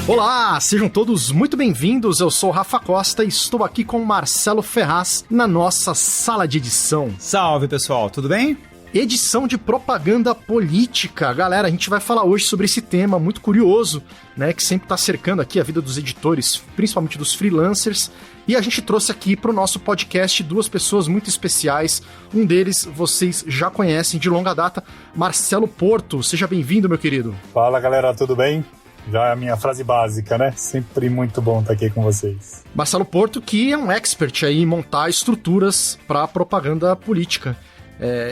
Olá, sejam todos muito bem-vindos, eu sou o Rafa Costa e estou aqui com o Marcelo Ferraz na nossa sala de edição. Salve pessoal, tudo bem? Edição de propaganda política. Galera, a gente vai falar hoje sobre esse tema muito curioso, né, que sempre está cercando aqui a vida dos editores, principalmente dos freelancers, e a gente trouxe aqui para o nosso podcast duas pessoas muito especiais. Um deles vocês já conhecem de longa data, Marcelo Porto. Seja bem-vindo, meu querido. Fala, galera, tudo bem? Já é a minha frase básica, né? Sempre muito bom estar aqui com vocês. Marcelo Porto, que é um expert aí em montar estruturas para propaganda política.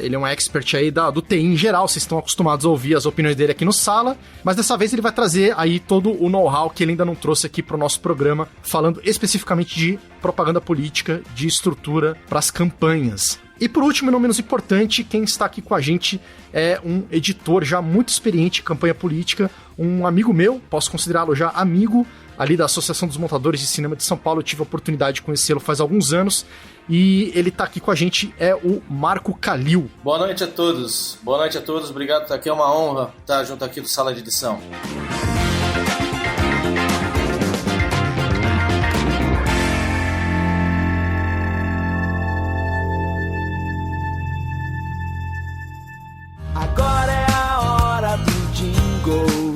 Ele é um expert aí do TI em geral, vocês estão acostumados a ouvir as opiniões dele aqui no Sala, mas dessa vez ele vai trazer aí todo o know-how que ele ainda não trouxe aqui pro nosso programa, falando especificamente de propaganda política, de estrutura para as campanhas. E por último, e não menos importante, quem está aqui com a gente é um editor já muito experiente em campanha política, um amigo meu, posso considerá-lo já amigo, ali da Associação dos Montadores de Cinema de São Paulo. Eu tive a oportunidade de conhecê-lo faz alguns anos, e ele tá aqui com a gente, é o Marco Calil. Boa noite a todos, obrigado por estar aqui, é uma honra estar junto aqui do Sala de Edição. Agora é a hora do jingle,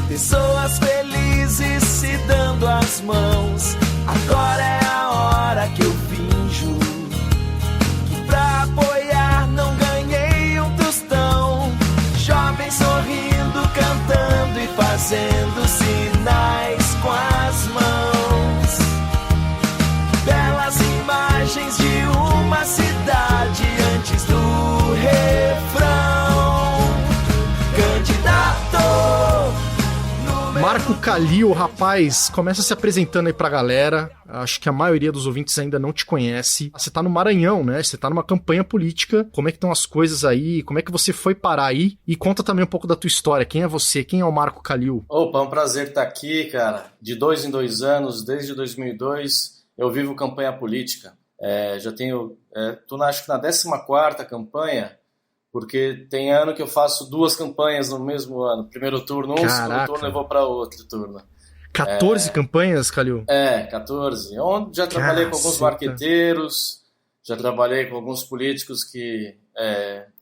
pessoas felizes se dando as mãos. Agora é a hora que eu finjo que pra apoiar não ganhei um tostão. Jovem sorrindo, cantando e fazendo sinais com as mãos. Belas imagens de uma cidade antes do refrão. Marco Calil, rapaz, começa se apresentando aí pra galera. Acho que a maioria dos ouvintes ainda não te conhece. Você tá no Maranhão, né? Você tá numa campanha política. Como é que estão as coisas aí? Como é que você foi parar aí? E conta também um pouco da tua história. Quem é você? Quem é o Marco Calil? Opa, é um prazer estar aqui, cara. De 2 em 2 anos, desde 2002, eu vivo campanha política. Já tenho... tô acho que na 14ª campanha, porque tem ano que eu faço 2 campanhas no mesmo ano. Primeiro turno, segundo turno eu vou para outro turno. 14 campanhas, Calil? 14. Onde já trabalhei com alguns marqueteiros, já trabalhei com alguns políticos que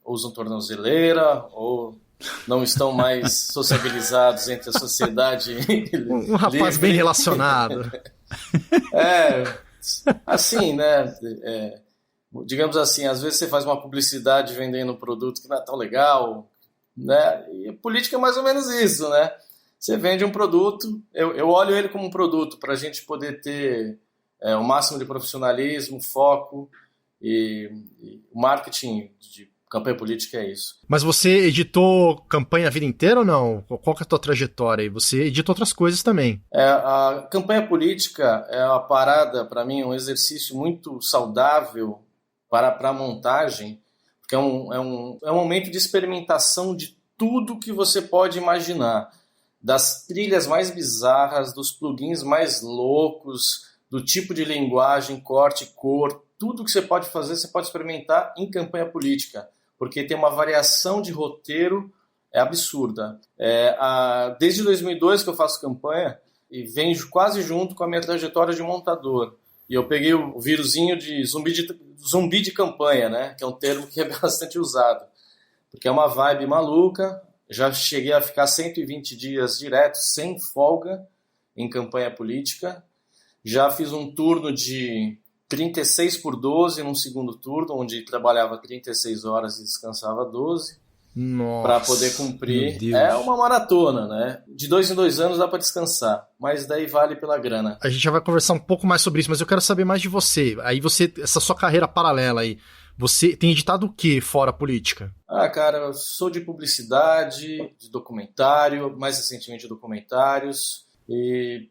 usam tornozeleira ou não estão mais sociabilizados entre a sociedade. Um rapaz bem relacionado. Assim, né? Digamos assim, às vezes você faz uma publicidade vendendo um produto que não é tão legal, né? E a política é mais ou menos isso, né? Você vende um produto, eu olho ele como um produto para a gente poder ter o máximo de profissionalismo, foco, e o marketing de campanha política é isso. Mas você editou campanha a vida inteira ou não? Qual que é a tua trajetória aí? Você edita outras coisas também. A campanha política é uma parada, para mim, um exercício muito saudável para a montagem, porque é um momento de experimentação de tudo que você pode imaginar, das trilhas mais bizarras, dos plugins mais loucos, do tipo de linguagem, corte, cor, tudo que você pode fazer, você pode experimentar em campanha política, porque tem uma variação de roteiro absurda. Desde 2002 que eu faço campanha e venho quase junto com a minha trajetória de montador. E eu peguei o vírusinho de zumbi de campanha, né? Que é um termo que é bastante usado. Porque é uma vibe maluca. Já cheguei a ficar 120 dias direto, sem folga, em campanha política. Já fiz um turno de 36/12 num segundo turno, onde trabalhava 36 horas e descansava 12. Para poder cumprir. É uma maratona, né? De 2 em 2 anos dá para descansar, mas daí vale pela grana. A gente já vai conversar um pouco mais sobre isso, mas eu quero saber mais de você. Aí essa sua carreira paralela aí, você tem editado o que fora a política? Cara, eu sou de publicidade, de documentário, mais recentemente documentários, e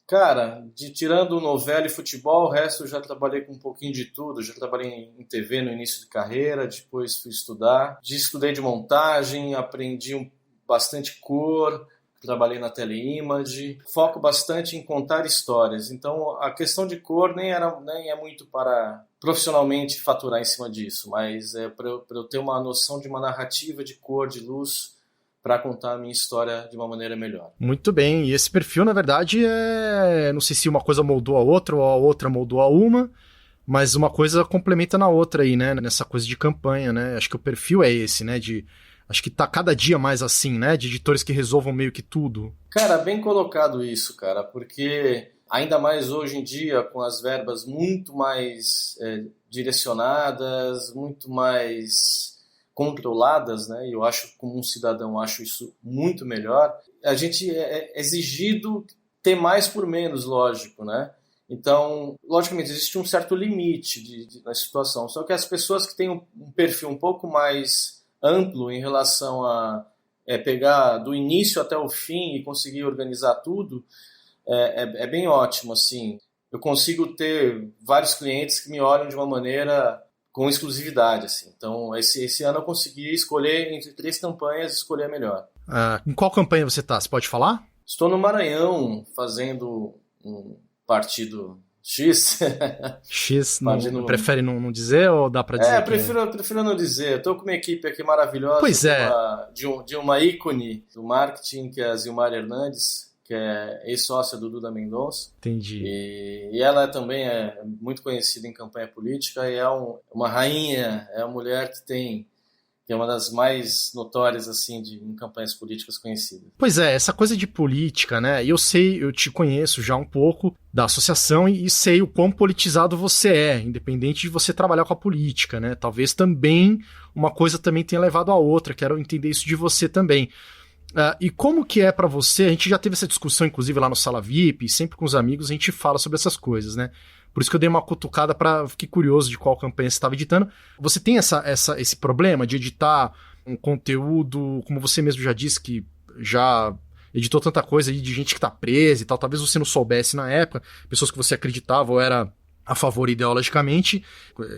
cara, tirando novela e futebol, o resto eu já trabalhei com um pouquinho de tudo. Já trabalhei em TV no início de carreira, depois fui estudar. Estudei de montagem, aprendi bastante cor, trabalhei na teleimage. Foco bastante em contar histórias. Então a questão de cor nem é muito para profissionalmente faturar em cima disso, mas é para eu ter uma noção de uma narrativa de cor, de luz, para contar a minha história de uma maneira melhor. Muito bem, e esse perfil, na verdade, não sei se uma coisa moldou a outra ou a outra moldou a uma, mas uma coisa complementa na outra aí, né, nessa coisa de campanha, né, acho que o perfil é esse, né, acho que tá cada dia mais assim, né, de editores que resolvam meio que tudo. Cara, bem colocado isso, cara, porque ainda mais hoje em dia, com as verbas muito mais direcionadas, muito mais controladas, né? E eu acho, como um cidadão, acho isso muito melhor. A gente é exigido ter mais por menos, lógico, né? Então, logicamente, existe um certo limite na situação. Só que as pessoas que têm um perfil um pouco mais amplo em relação a pegar do início até o fim e conseguir organizar tudo, é bem ótimo, assim. Eu consigo ter vários clientes que me olham de uma maneira com exclusividade, assim. Então, esse ano eu consegui escolher entre 3 campanhas, escolher a melhor. Em qual campanha você tá? Você pode falar? Estou no Maranhão fazendo um partido X. X, prefere não dizer ou dá pra dizer? Prefiro não dizer. Estou com uma equipe aqui maravilhosa. Pois é. De uma ícone do marketing, que é a Zilmar Hernandes, que é ex-sócia do Duda Mendonça. Entendi. E ela também é muito conhecida em campanha política e é uma rainha, é uma mulher que é uma das mais notórias assim em campanhas políticas conhecidas. Pois é, essa coisa de política, né? Eu te conheço já um pouco da associação e sei o quão politizado você é, independente de você trabalhar com a política, né? Talvez também uma coisa também tenha levado a outra, quero entender isso de você também. E como que é pra você, a gente já teve essa discussão inclusive lá no Sala VIP, sempre com os amigos a gente fala sobre essas coisas, né? Por isso que eu dei uma cutucada fiquei curioso de qual campanha você estava editando. Você tem esse problema de editar um conteúdo, como você mesmo já disse, que já editou tanta coisa aí de gente que tá presa e tal, talvez você não soubesse na época, pessoas que você acreditava ou era a favor ideologicamente,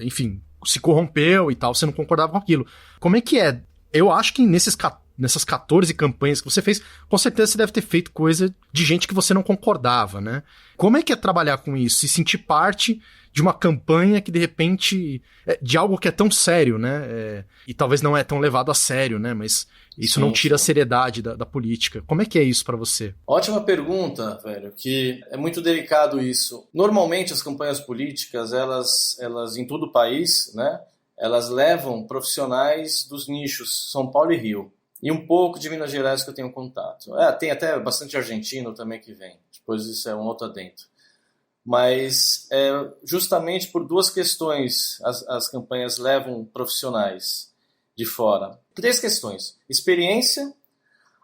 enfim, se corrompeu e tal, você não concordava com aquilo. Como é que é? Eu acho que nessas 14 campanhas que você fez, com certeza você deve ter feito coisa de gente que você não concordava, né? Como é que é trabalhar com isso? Se sentir parte de uma campanha que, de repente, de algo que é tão sério, né? E talvez não é tão levado a sério, né? Mas isso não tira a seriedade da política. Como é que é isso pra você? Ótima pergunta, velho, que é muito delicado isso. Normalmente, as campanhas políticas, elas em todo o país, né? Elas levam profissionais dos nichos São Paulo e Rio. E um pouco de Minas Gerais que eu tenho contato. Tem até bastante argentino também que vem. Depois isso é um outro adentro. Mas justamente por 2 questões as campanhas levam profissionais de fora. 3 questões. Experiência.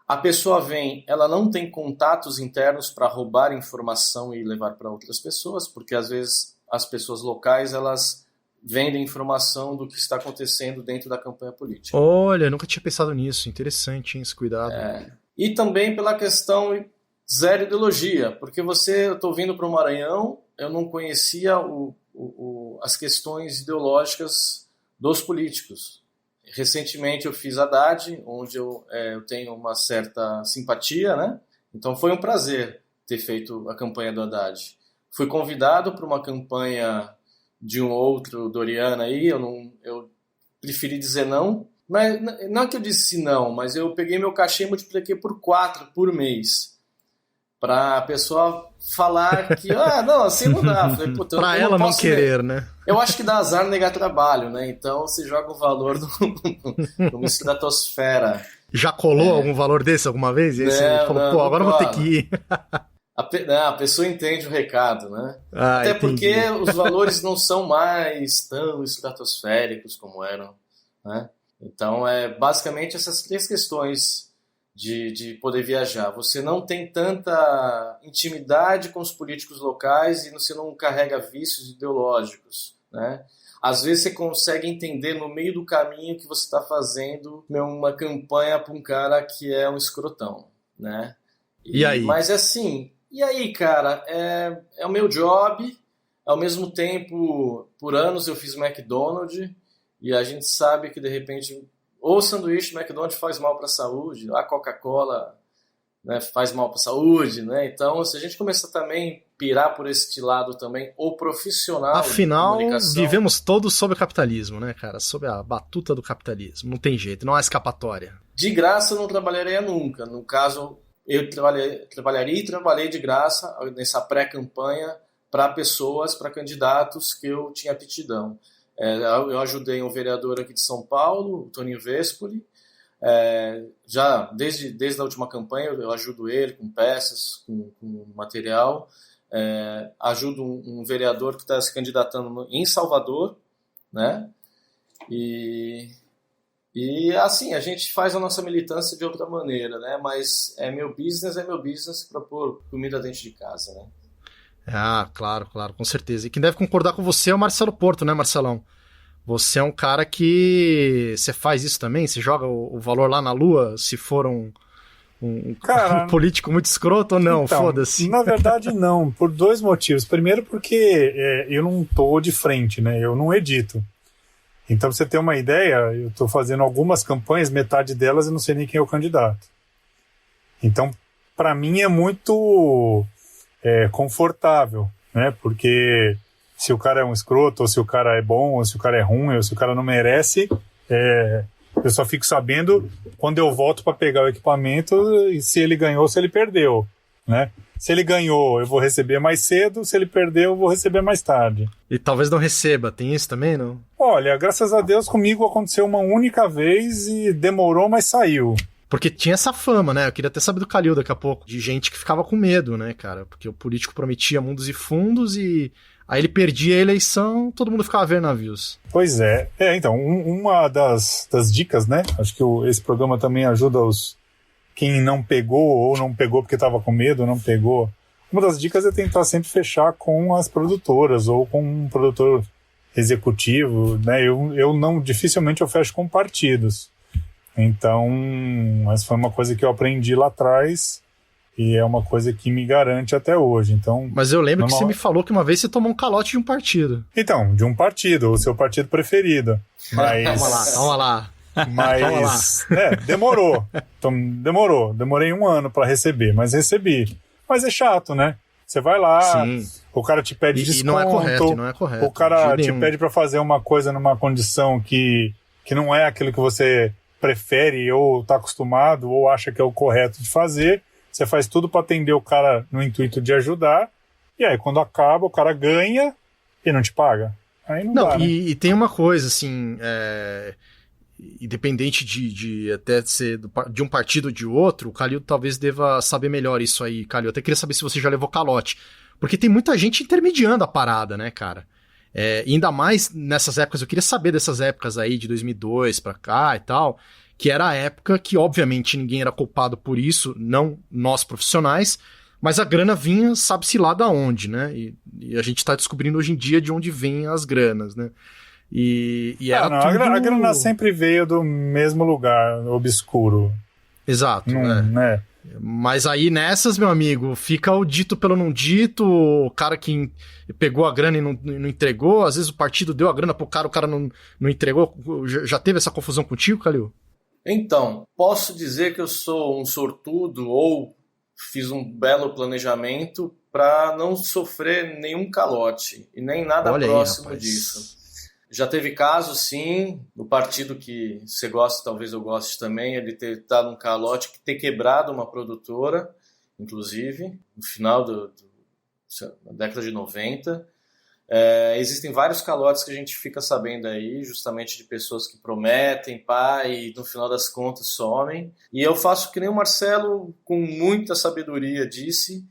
A pessoa vem, ela não tem contatos internos para roubar informação e levar para outras pessoas, porque às vezes as pessoas locais, elas vendem informação do que está acontecendo dentro da campanha política. Olha, nunca tinha pensado nisso. Interessante, hein, esse cuidado. E também pela questão zero ideologia, porque eu estou vindo para o Maranhão, eu não conhecia as questões ideológicas dos políticos. Recentemente eu fiz Haddad, onde eu tenho uma certa simpatia, né? Então foi um prazer ter feito a campanha do Haddad. Fui convidado para uma campanha de um outro Doriana aí, eu preferi dizer não, mas não que eu disse não, mas eu peguei meu cachê e multipliquei por 4 por mês, para a pessoa falar que, não, assim não dá. Para ela não querer, né? Eu acho que dá azar negar trabalho, né? Então você joga o valor numa estratosfera. Já colou algum valor desse alguma vez? E aí você falou, agora eu vou ter que ir. A pessoa entende o recado, né? Até entendi. Porque os valores não são mais tão estratosféricos como eram, né? Então, basicamente essas 3 questões de poder viajar. Você não tem tanta intimidade com os políticos locais e você não carrega vícios ideológicos, né? Às vezes você consegue entender no meio do caminho que você está fazendo uma campanha para um cara que é um escrotão, né? E aí? Mas assim... E aí, cara, é o meu job, ao mesmo tempo, por anos eu fiz McDonald's, e a gente sabe que, de repente, o sanduíche do McDonald's faz mal para a saúde, a Coca-Cola, né, faz mal para a saúde, né? Então, se a gente começar também a pirar por esse lado também, o profissional Afinal, de comunicação. vivemos todos sob o capitalismo, né, cara? Sob a batuta do capitalismo. Não tem jeito, não há escapatória. De graça eu não trabalharia nunca. No caso, eu trabalharia e trabalhei de graça nessa pré-campanha para pessoas, para candidatos que eu tinha aptidão. Eu ajudei um vereador aqui de São Paulo, o Toninho Vespoli. Já desde a última campanha eu ajudo ele com peças, com material. Ajudo um vereador que está se candidatando em Salvador, né? E assim, a gente faz a nossa militância de outra maneira, né? Mas é meu business para pôr comida dentro de casa, né? Claro, com certeza. E quem deve concordar com você é o Marcelo Porto, né, Marcelão? Você é um cara que... Você faz isso também? Você joga o valor lá na lua se for um político muito escroto ou não? Então, foda-se. Na verdade, não. Por 2 motivos. Primeiro porque eu não tô de frente, né? Eu não edito. Então, pra você ter uma ideia, eu tô fazendo algumas campanhas, metade delas eu não sei nem quem é o candidato. Então, para mim é muito confortável, né? Porque se o cara é um escroto, ou se o cara é bom, ou se o cara é ruim, ou se o cara não merece, eu só fico sabendo quando eu volto para pegar o equipamento e se ele ganhou ou se ele perdeu, né? Se ele ganhou, eu vou receber mais cedo, se ele perdeu, eu vou receber mais tarde. E talvez não receba, tem isso também, não? Olha, graças a Deus comigo aconteceu uma única vez e demorou, mas saiu. Porque tinha essa fama, né? Eu queria até saber do Calil daqui a pouco, de gente que ficava com medo, né, cara? Porque o político prometia mundos e fundos e aí ele perdia a eleição, todo mundo ficava vendo navios. Pois é. Então, uma das dicas, né? Acho que esse programa também ajuda quem não pegou ou não pegou porque estava com medo, não pegou. Uma das dicas é tentar sempre fechar com as produtoras ou com um produtor executivo, né? Dificilmente eu fecho com partidos. Então, essa foi uma coisa que eu aprendi lá atrás e é uma coisa que me garante até hoje. Então, mas eu lembro que você me falou que uma vez você tomou um calote de um partido. Então, de um partido, o seu partido preferido. Mas... Calma lá. Mas, demorou. Então, demorei 1 ano para receber, mas recebi. Mas é chato, né? Você vai lá, sim. O cara te pede desconto. E não é correto. O cara te pede para fazer uma coisa numa condição que não é aquilo que você prefere ou tá acostumado ou acha que é o correto de fazer. Você faz tudo para atender o cara no intuito de ajudar. E aí, quando acaba, o cara ganha e não te paga. Aí não dá, né? E tem uma coisa, assim... Independente de até ser de um partido ou de outro, o Calil talvez deva saber melhor isso aí, Calil. Eu até queria saber se você já levou calote. Porque tem muita gente intermediando a parada, né, cara? E ainda mais nessas épocas, eu queria saber dessas épocas aí, de 2002 pra cá e tal, que era a época que, obviamente, ninguém era culpado por isso, não nós profissionais, mas a grana vinha, sabe-se lá da onde, né? E a gente tá descobrindo hoje em dia de onde vêm as granas, né? A grana sempre veio do mesmo lugar, obscuro. Exato. Mas aí nessas, meu amigo, fica o dito pelo não dito, o cara que pegou a grana e não entregou, às vezes o partido deu a grana pro cara, o cara não entregou. Já teve essa confusão contigo, Calil? Então, posso dizer que eu sou um sortudo ou fiz um belo planejamento para não sofrer nenhum calote e nem nada próximo disso. Já teve caso, sim, do partido que você gosta, talvez eu goste também, ele ter dado um calote, ter quebrado uma produtora, inclusive, no final da década de 90. Existem vários calotes que a gente fica sabendo aí, justamente de pessoas que prometem, e no final das contas somem. E eu faço que nem o Marcelo, com muita sabedoria, disse,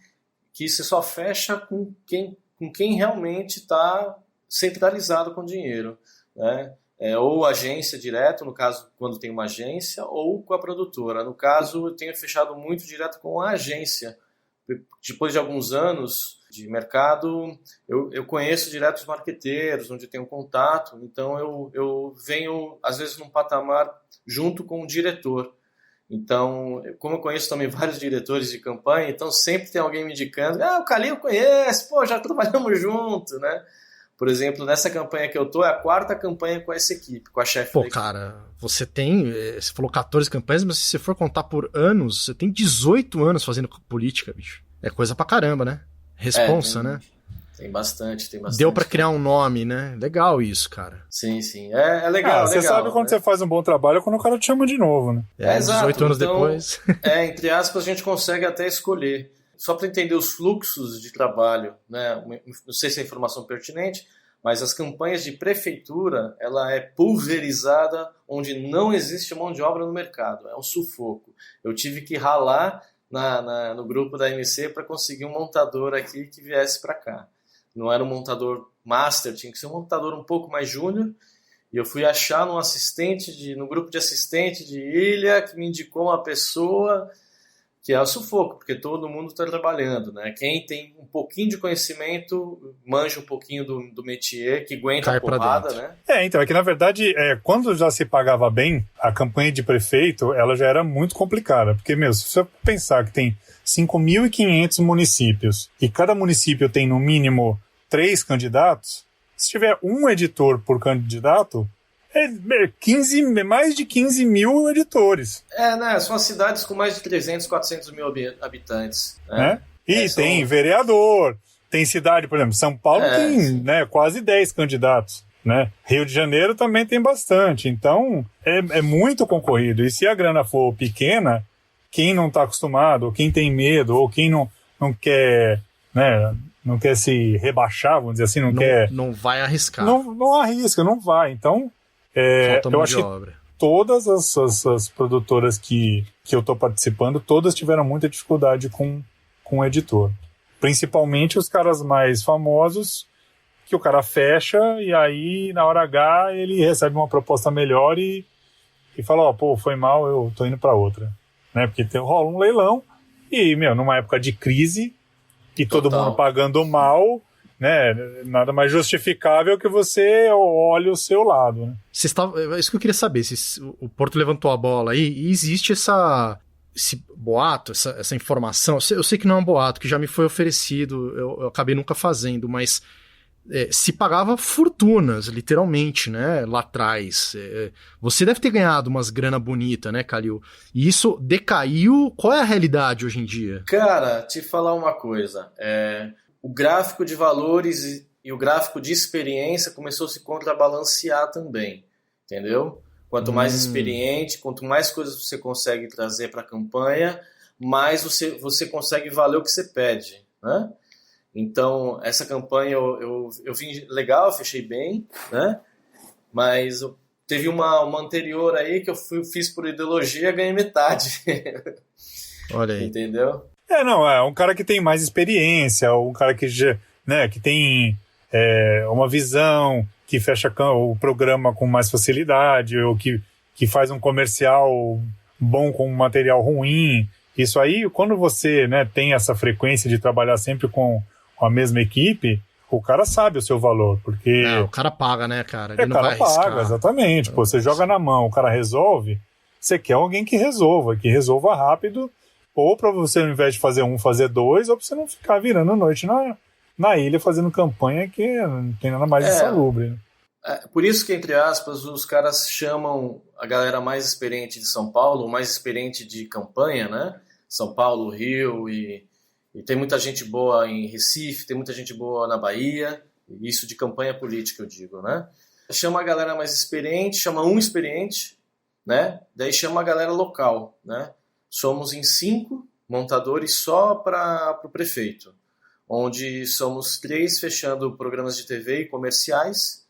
que você só fecha com quem realmente está centralizado com dinheiro, né? Ou agência direto, no caso, quando tem uma agência, ou com a produtora. No caso, eu tenho fechado muito direto com a agência. Depois de alguns anos de mercado, eu conheço direto os marqueteiros, onde eu tenho contato, então eu venho, às vezes, num patamar junto com o diretor. Então, como eu conheço também vários diretores de campanha, então sempre tem alguém me indicando, o Calil eu conheço, já trabalhamos junto, né? Por exemplo, nessa campanha que eu tô, é a 4ª campanha com essa equipe, com a chefe da equipe. Cara, você falou 14 campanhas, mas se você for contar por anos, você tem 18 anos fazendo política, bicho. É coisa pra caramba, né? Responsa, né? Tem bastante. Deu pra criar um nome, né? Legal isso, cara. Sim. É legal, Você legal, sabe quando né? você faz um bom trabalho quando o cara te chama de novo, né? Exato. 18 anos Então, depois. Entre aspas, a gente consegue até escolher. Só para entender os fluxos de trabalho, né? Não sei se é informação pertinente, mas as campanhas de prefeitura, ela é pulverizada onde não existe mão de obra no mercado. É um sufoco. Eu tive que ralar no grupo da MC para conseguir um montador aqui que viesse para cá. Não era um montador master, tinha que ser um montador um pouco mais júnior. E eu fui achar no grupo de assistente de ilha, que me indicou uma pessoa que é o sufoco, porque todo mundo está trabalhando, né? Quem tem um pouquinho de conhecimento, manja um pouquinho do métier, que aguenta a porrada, né? Então, é que na verdade, quando já se pagava bem, a campanha de prefeito, ela já era muito complicada, porque, se você pensar que tem 5.500 municípios, e cada município tem no mínimo 3 candidatos, se tiver um editor por candidato, mais de 15 mil editores. Né? São as cidades com mais de 300, 400 mil habitantes. Né? E tem vereador, tem cidade, por exemplo, São Paulo tem quase 10 candidatos. Né? Rio de Janeiro também tem bastante. Então, é muito concorrido. E se a grana for pequena, quem não está acostumado, ou quem tem medo, ou quem não quer, né, não quer se rebaixar, vamos dizer assim, não vai arriscar. Não arrisca, não vai. Então, eu acho que todas as produtoras que eu estou participando, todas tiveram muita dificuldade com o editor. Principalmente os caras mais famosos, que o cara fecha e aí, na hora H, ele recebe uma proposta melhor e fala, foi mal, eu tô indo para outra. Né? Porque rola um leilão e, numa época de crise e todo mundo pagando mal, né? Nada mais justificável que você olhe o seu lado, né? É isso que eu queria saber, se o Porto levantou a bola aí e existe esse boato, essa informação, eu sei que não é um boato, que já me foi oferecido, eu acabei nunca fazendo, mas se pagava fortunas, literalmente, né, lá atrás. Você deve ter ganhado umas grana bonita, né, Calil? E isso decaiu, qual é a realidade hoje em dia? Cara, te falar uma coisa, o gráfico de valores e o gráfico de experiência começou a se contrabalancear também, entendeu? Quanto mais experiente, quanto mais coisas você consegue trazer para a campanha, mais você consegue valer o que você pede, né? Então, essa campanha eu vim legal, eu fechei bem, né? Mas teve uma anterior aí que eu fiz por ideologia, ganhei metade. Olha aí. Entendeu? É um cara que tem mais experiência, um cara que, né, que tem uma visão, que fecha o programa com mais facilidade, ou que faz um comercial bom com um material ruim. Isso aí, quando você, né, tem essa frequência de trabalhar sempre com a mesma equipe, o cara sabe o seu valor, porque... o cara paga, né, cara? Ele o cara paga, exatamente. Pô, você joga na mão, o cara resolve, você quer alguém que resolva rápido, ou para você, ao invés de fazer um, fazer dois, ou para você não ficar virando noite na ilha fazendo campanha que não tem nada mais insalubre. Né? Por isso que, entre aspas, os caras chamam a galera mais experiente de São Paulo, mais experiente de campanha, né? São Paulo, Rio e tem muita gente boa em Recife, tem muita gente boa na Bahia, isso de campanha política, eu digo, né? Chama a galera mais experiente, chama um experiente, né? Daí chama a galera local, né? Somos em 5 montadores só para o prefeito, onde somos 3 fechando programas de TV e comerciais,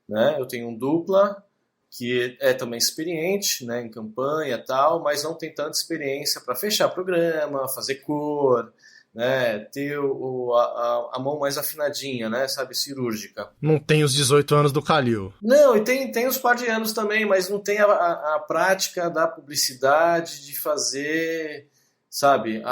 né? Eu tenho um dupla, que é também experiente, né, em campanha e tal, mas não tem tanta experiência para fechar programa, fazer cor, né, ter a mão mais afinadinha, né, sabe, cirúrgica. Não tem os 18 anos do Calil. Não, e tem os par de anos também, mas não tem a prática da publicidade, de fazer, sabe,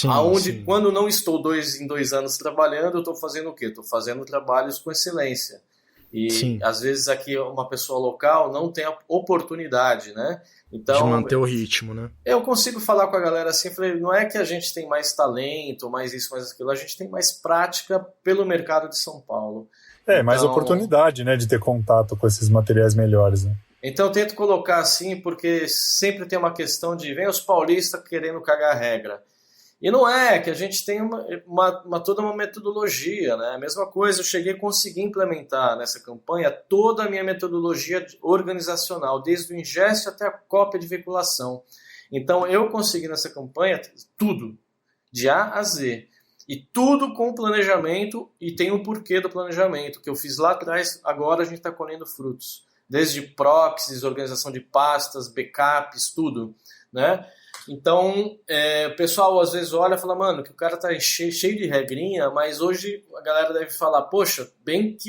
aonde, quando não estou em 2 anos trabalhando, eu estou fazendo o quê? Estou fazendo trabalhos com excelência. E às vezes aqui uma pessoa local não tem a oportunidade, né? Então, de manter o ritmo, né? Eu consigo falar com a galera assim, falei, não é que a gente tem mais talento, mais isso, mais aquilo, a gente tem mais prática pelo mercado de São Paulo. Mais oportunidade, né, de ter contato com esses materiais melhores, né? Então eu tento colocar assim, porque sempre tem uma questão de vem os paulistas querendo cagar a regra. E não é que a gente tem toda uma metodologia, né? A mesma coisa, eu cheguei a conseguir implementar nessa campanha toda a minha metodologia organizacional, desde o ingeste até a cópia de veiculação. Então eu consegui nessa campanha tudo, de A a Z. E tudo com planejamento, e tem um porquê do planejamento, que eu fiz lá atrás, agora a gente está colhendo frutos. Desde proxies, organização de pastas, backups, tudo, né? Então, o pessoal às vezes olha e fala, mano, que o cara tá cheio de regrinha, mas hoje a galera deve falar, poxa,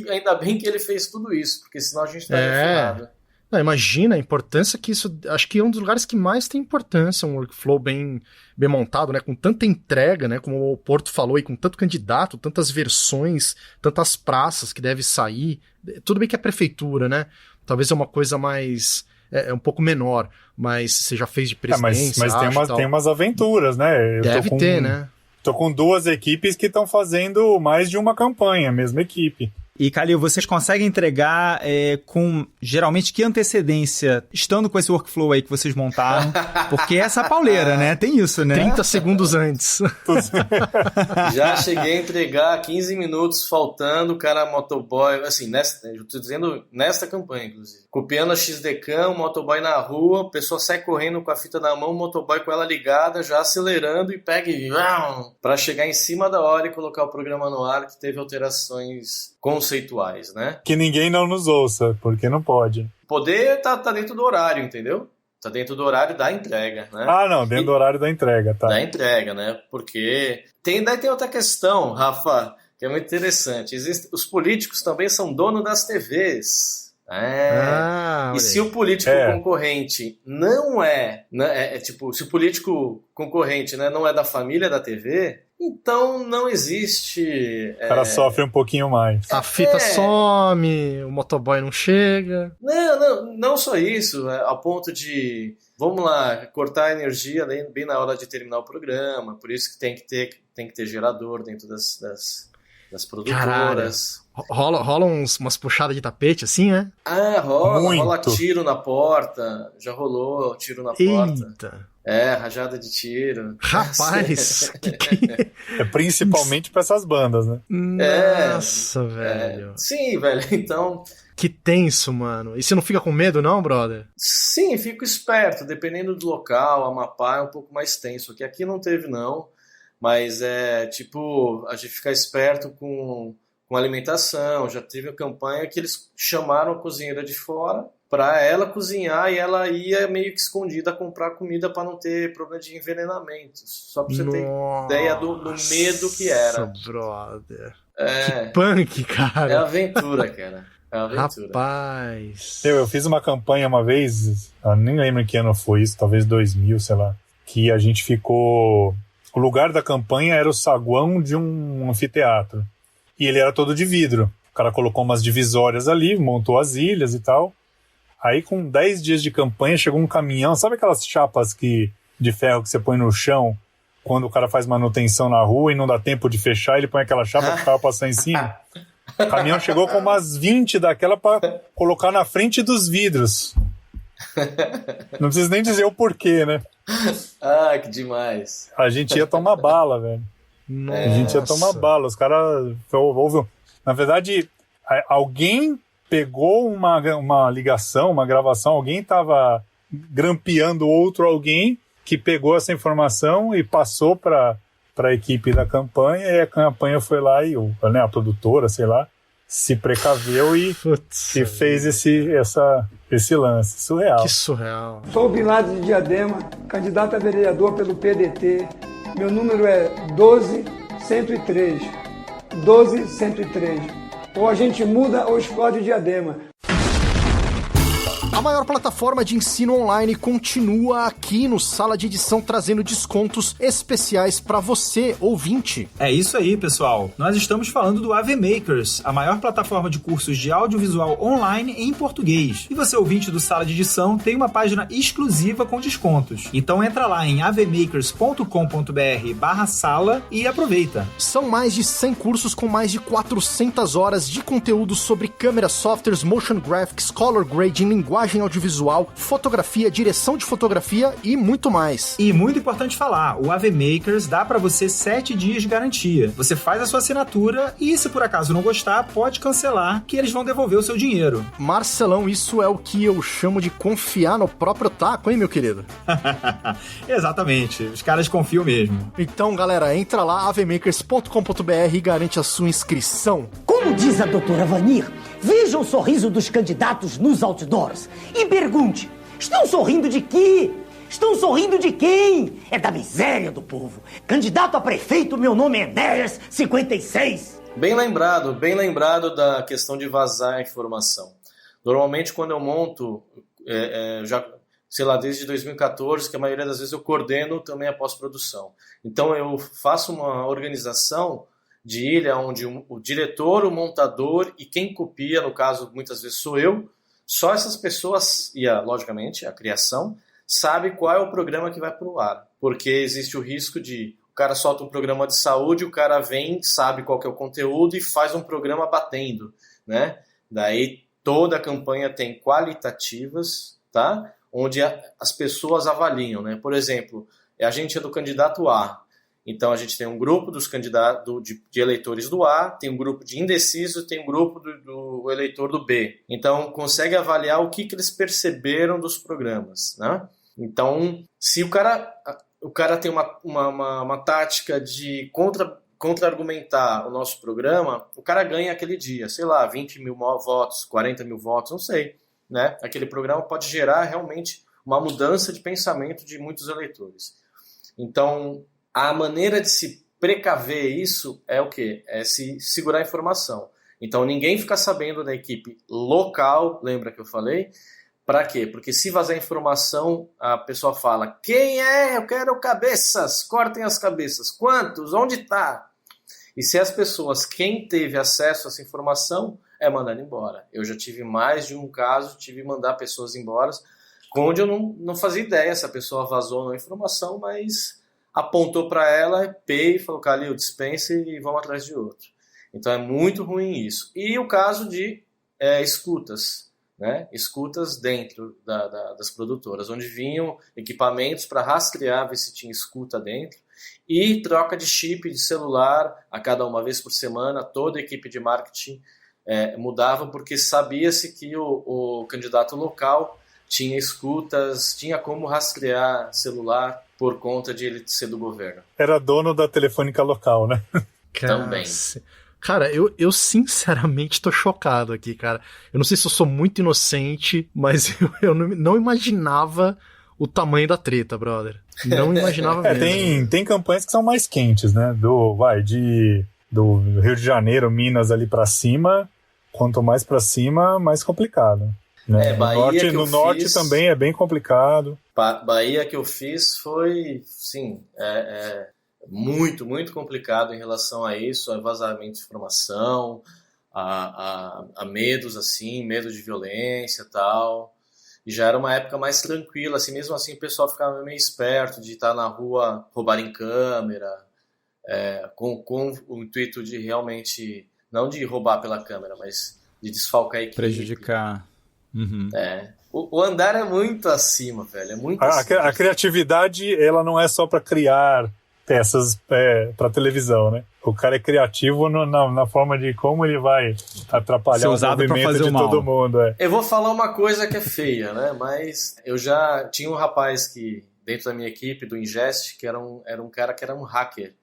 ainda bem que ele fez tudo isso, porque senão a gente tá ferrado. Não, imagina a importância que isso... Acho que é um dos lugares que mais tem importância, um workflow bem montado, né? Com tanta entrega, né? Como o Porto falou, e com tanto candidato, tantas versões, tantas praças que deve sair. Tudo bem que é prefeitura, né? Talvez é uma coisa mais... É um pouco menor, mas você já fez de presidência, mas tem umas aventuras, né? Deve ter, né? Tô com 2 equipes que estão fazendo mais de uma campanha, a mesma equipe. E, Calil, vocês conseguem entregar com, geralmente, que antecedência, estando com esse workflow aí que vocês montaram? Porque essa pauleira, né? Tem isso, né? 30 segundos antes. Já cheguei a entregar 15 minutos faltando, o cara motoboy, assim, eu tô dizendo nesta campanha, inclusive. Copiando a XDCAM, o motoboy na rua, a pessoa sai correndo com a fita na mão, o motoboy com ela ligada, já acelerando e pega para chegar em cima da hora e colocar o programa no ar, que teve alterações conceituais, né? Que ninguém não nos ouça, porque não pode. Poder tá dentro do horário, entendeu? Tá dentro do horário da entrega, né? Ah, não, dentro do horário da entrega, tá. Da entrega, né? Porque daí tem outra questão, Rafa, que é muito interessante. Os políticos também são donos das TVs. E se o político concorrente não tipo, se o político concorrente, né, não é da família da TV, então não existe... O cara sofre um pouquinho mais. A fita some, o motoboy não chega. Não só isso, a ponto de, vamos lá, cortar a energia bem na hora de terminar o programa, por isso que tem que ter gerador dentro das produtoras. Rola umas puxadas de tapete assim, né? Rola tiro na porta. Já rolou tiro na porta. Eita. Rajada de tiro. Rapaz! Principalmente pra essas bandas, né? Nossa, velho. Sim, velho, então... Que tenso, mano. E você não fica com medo, não, brother? Sim, fico esperto. Dependendo do local, Amapá é um pouco mais tenso. Aqui não teve, não. Mas tipo, a gente fica esperto com alimentação. Já teve uma campanha que eles chamaram a cozinheira de fora para ela cozinhar e ela ia meio que escondida comprar comida para não ter problema de envenenamento. Só para você ter ideia do medo que era. Brother. Que punk, cara. É aventura, cara. É aventura. Rapaz. Eu fiz uma campanha uma vez, eu nem lembro em que ano foi isso, talvez 2000, sei lá, que a gente ficou... O lugar da campanha era o saguão de um anfiteatro. E ele era todo de vidro. O cara colocou umas divisórias ali, montou as ilhas e tal. Aí, com 10 dias de campanha, chegou um caminhão. Sabe aquelas chapas de ferro que você põe no chão quando o cara faz manutenção na rua e não dá tempo de fechar, ele põe aquela chapa que o carro passar em cima? O caminhão chegou com umas 20 daquela para colocar na frente dos vidros. Não preciso nem dizer o porquê, né? Que demais. A gente ia tomar bala, velho. Nossa. A gente ia tomar bala. Os caras... Na verdade, alguém pegou uma ligação, uma gravação, alguém tava grampeando outro alguém que pegou essa informação e passou para a equipe da campanha, e a campanha foi lá e a produtora, sei lá, se precaveu e fez esse lance. Surreal. Que surreal. Sou o Bin Laden de Diadema, candidato a vereador pelo PDT. Meu número é 12103. 12103. Ou a gente muda ou explode Diadema. A maior plataforma de ensino online continua aqui no Sala de Edição, trazendo descontos especiais para você, ouvinte. É isso aí, pessoal. Nós estamos falando do AV Makers, a maior plataforma de cursos de audiovisual online em português. E você, ouvinte do Sala de Edição, tem uma página exclusiva com descontos. Então entra lá em avmakers.com.br/sala e aproveita. São mais de 100 cursos com mais de 400 horas de conteúdo sobre câmeras, softwares, motion graphics, color grading, linguagem montagem audiovisual, fotografia, direção de fotografia e muito mais. E muito importante falar, o AV Makers dá pra você 7 dias de garantia. Você faz a sua assinatura e, se por acaso não gostar, pode cancelar, que eles vão devolver o seu dinheiro. Marcelão, isso é o que eu chamo de confiar no próprio taco, hein, meu querido? Exatamente, os caras confiam mesmo. Então, galera, entra lá, avmakers.com.br e garante a sua inscrição. Como diz a doutora Vanir, veja o sorriso dos candidatos nos outdoors e pergunte, estão sorrindo de quê? Estão sorrindo de quem? É da miséria do povo. Candidato a prefeito, meu nome é Enéas 56. Bem lembrado da questão de vazar a informação. Normalmente, quando eu monto, já, sei lá, desde 2014, que a maioria das vezes eu coordeno também a pós-produção. Então, eu faço uma organização de ilha onde o diretor, o montador e quem copia, no caso, muitas vezes sou eu, só essas pessoas, e logicamente a criação, sabe qual é o programa que vai para o ar. Porque existe o risco de o cara solta um programa de saúde, o cara vem, sabe qual que é o conteúdo e faz um programa batendo, né? Daí toda a campanha tem qualitativas, tá? Onde as pessoas avaliam, né? Por exemplo, a gente é do candidato A, então a gente tem um grupo dos candidatos de eleitores do A, tem um grupo de indeciso, tem um grupo do eleitor do B. Então consegue avaliar o que eles perceberam dos programas, né? Então, se o cara tem uma tática de contra-argumentar o nosso programa, o cara ganha aquele dia, sei lá, 20 mil votos, 40 mil votos, não sei, né? Aquele programa pode gerar realmente uma mudança de pensamento de muitos eleitores. Então, a maneira de se precaver isso é o quê? É se segurar a informação. Então, ninguém fica sabendo da equipe local, lembra que eu falei? Para quê? Porque se vazar informação, a pessoa fala, quem é? Eu quero cabeças, cortem as cabeças. Quantos? Onde está? E se as pessoas, quem teve acesso a essa informação, é mandado embora. Eu já tive mais de um caso, tive que mandar pessoas embora, onde eu não fazia ideia se a pessoa vazou ou não a informação, mas apontou para ela, e falou, Calil, dispense e vamos atrás de outro. Então é muito ruim isso. E o caso de escutas, né? Escutas dentro das produtoras, onde vinham equipamentos para rastrear, ver se tinha escuta dentro, e troca de chip de celular a cada uma vez por semana. Toda a equipe de marketing mudava, porque sabia-se que o candidato local tinha escutas, tinha como rastrear celular por conta de ele ser do governo. Era dono da telefônica local, né? Também. Cara, eu sinceramente tô chocado aqui, cara. Eu não sei se eu sou muito inocente, mas eu não imaginava o tamanho da treta, brother. Não imaginava mesmo. Tem campanhas que são mais quentes, né? Do Rio de Janeiro, Minas ali pra cima. Quanto mais pra cima, mais complicado. Né? No norte também é bem complicado. Bahia que eu fiz foi, sim, muito, muito complicado em relação a isso, a vazamento de informação, a medos, assim, medo de violência e tal. E já era uma época mais tranquila, assim, mesmo assim o pessoal ficava meio esperto de estar na rua, roubar em câmera, com o intuito de realmente, não de roubar pela câmera, mas de desfalcar a equipe. Prejudicar. Uhum. O andar é muito acima, velho, é muito acima. A criatividade, ela não é só para criar peças para televisão, né? O cara é criativo na forma de como ele vai atrapalhar o movimento de todo mundo. Eu vou falar uma coisa que é feia, né? Mas eu já tinha um rapaz que, dentro da minha equipe, do Ingest, que era um cara que era um hacker.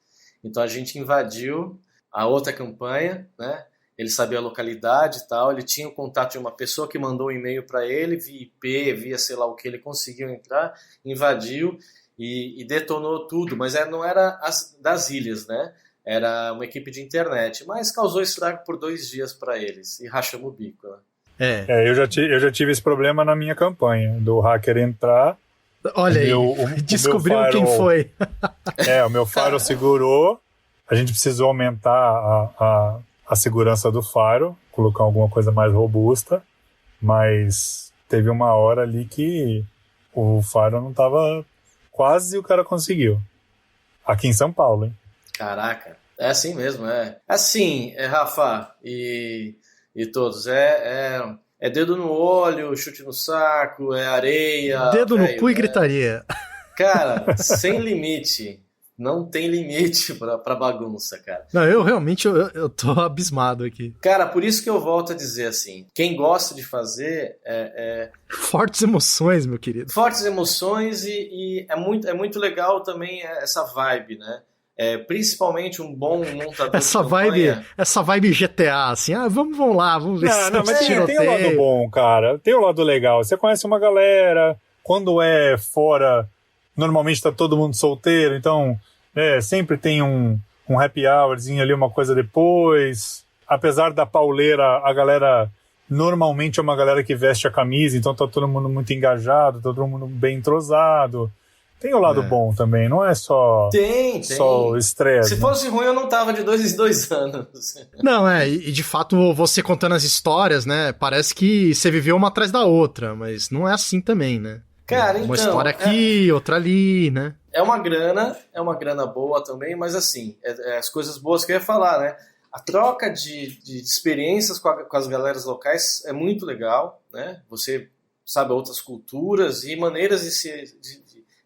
Então a gente invadiu a outra campanha, né? Ele sabia a localidade e tal, ele tinha o contato de uma pessoa que mandou um e-mail para ele, via IP, via sei lá o que, ele conseguiu entrar, invadiu e detonou tudo, mas não era das ilhas, né? Era uma equipe de internet, mas causou estrago por 2 dias para eles e rachamos o bico, né? Eu já tive esse problema na minha campanha, do hacker entrar. Olha aí, descobriu quem foi. O meu firewall segurou, a gente precisou aumentar a segurança do firewall, colocar alguma coisa mais robusta, mas teve uma hora ali que o firewall não estava... Quase o cara conseguiu. Aqui em São Paulo, hein? Caraca, é assim mesmo, é. Assim, Rafa e todos, É dedo no olho, chute no saco, é areia... Dedo no cu e gritaria. Cara, sem limite. Não tem limite pra bagunça, cara. Não, eu realmente eu tô abismado aqui. Cara, por isso que eu volto a dizer assim, quem gosta de fazer Fortes emoções, meu querido. Fortes emoções e é muito legal também essa vibe, né? Principalmente um bom montador essa de campanha. Essa vibe GTA, assim, vamos lá, vamos ver se mas tem o lado bom, cara. Tem o lado legal. Você conhece uma galera, quando é fora... Normalmente tá todo mundo solteiro, então sempre tem um happy hourzinho ali, uma coisa depois. Apesar da pauleira, a galera normalmente é uma galera que veste a camisa, então tá todo mundo muito engajado, todo mundo bem entrosado. Tem o lado bom também, não é só só estresse. Se fosse ruim, eu não tava de 2 em 2 anos. Não, e de fato você contando as histórias, né, parece que você viveu uma atrás da outra, mas não é assim também, né? Cara, uma história aqui, outra ali, né? É uma grana boa também, mas assim, as coisas boas que eu ia falar, né? A troca de experiências com as galeras locais é muito legal, né? Você sabe outras culturas e maneiras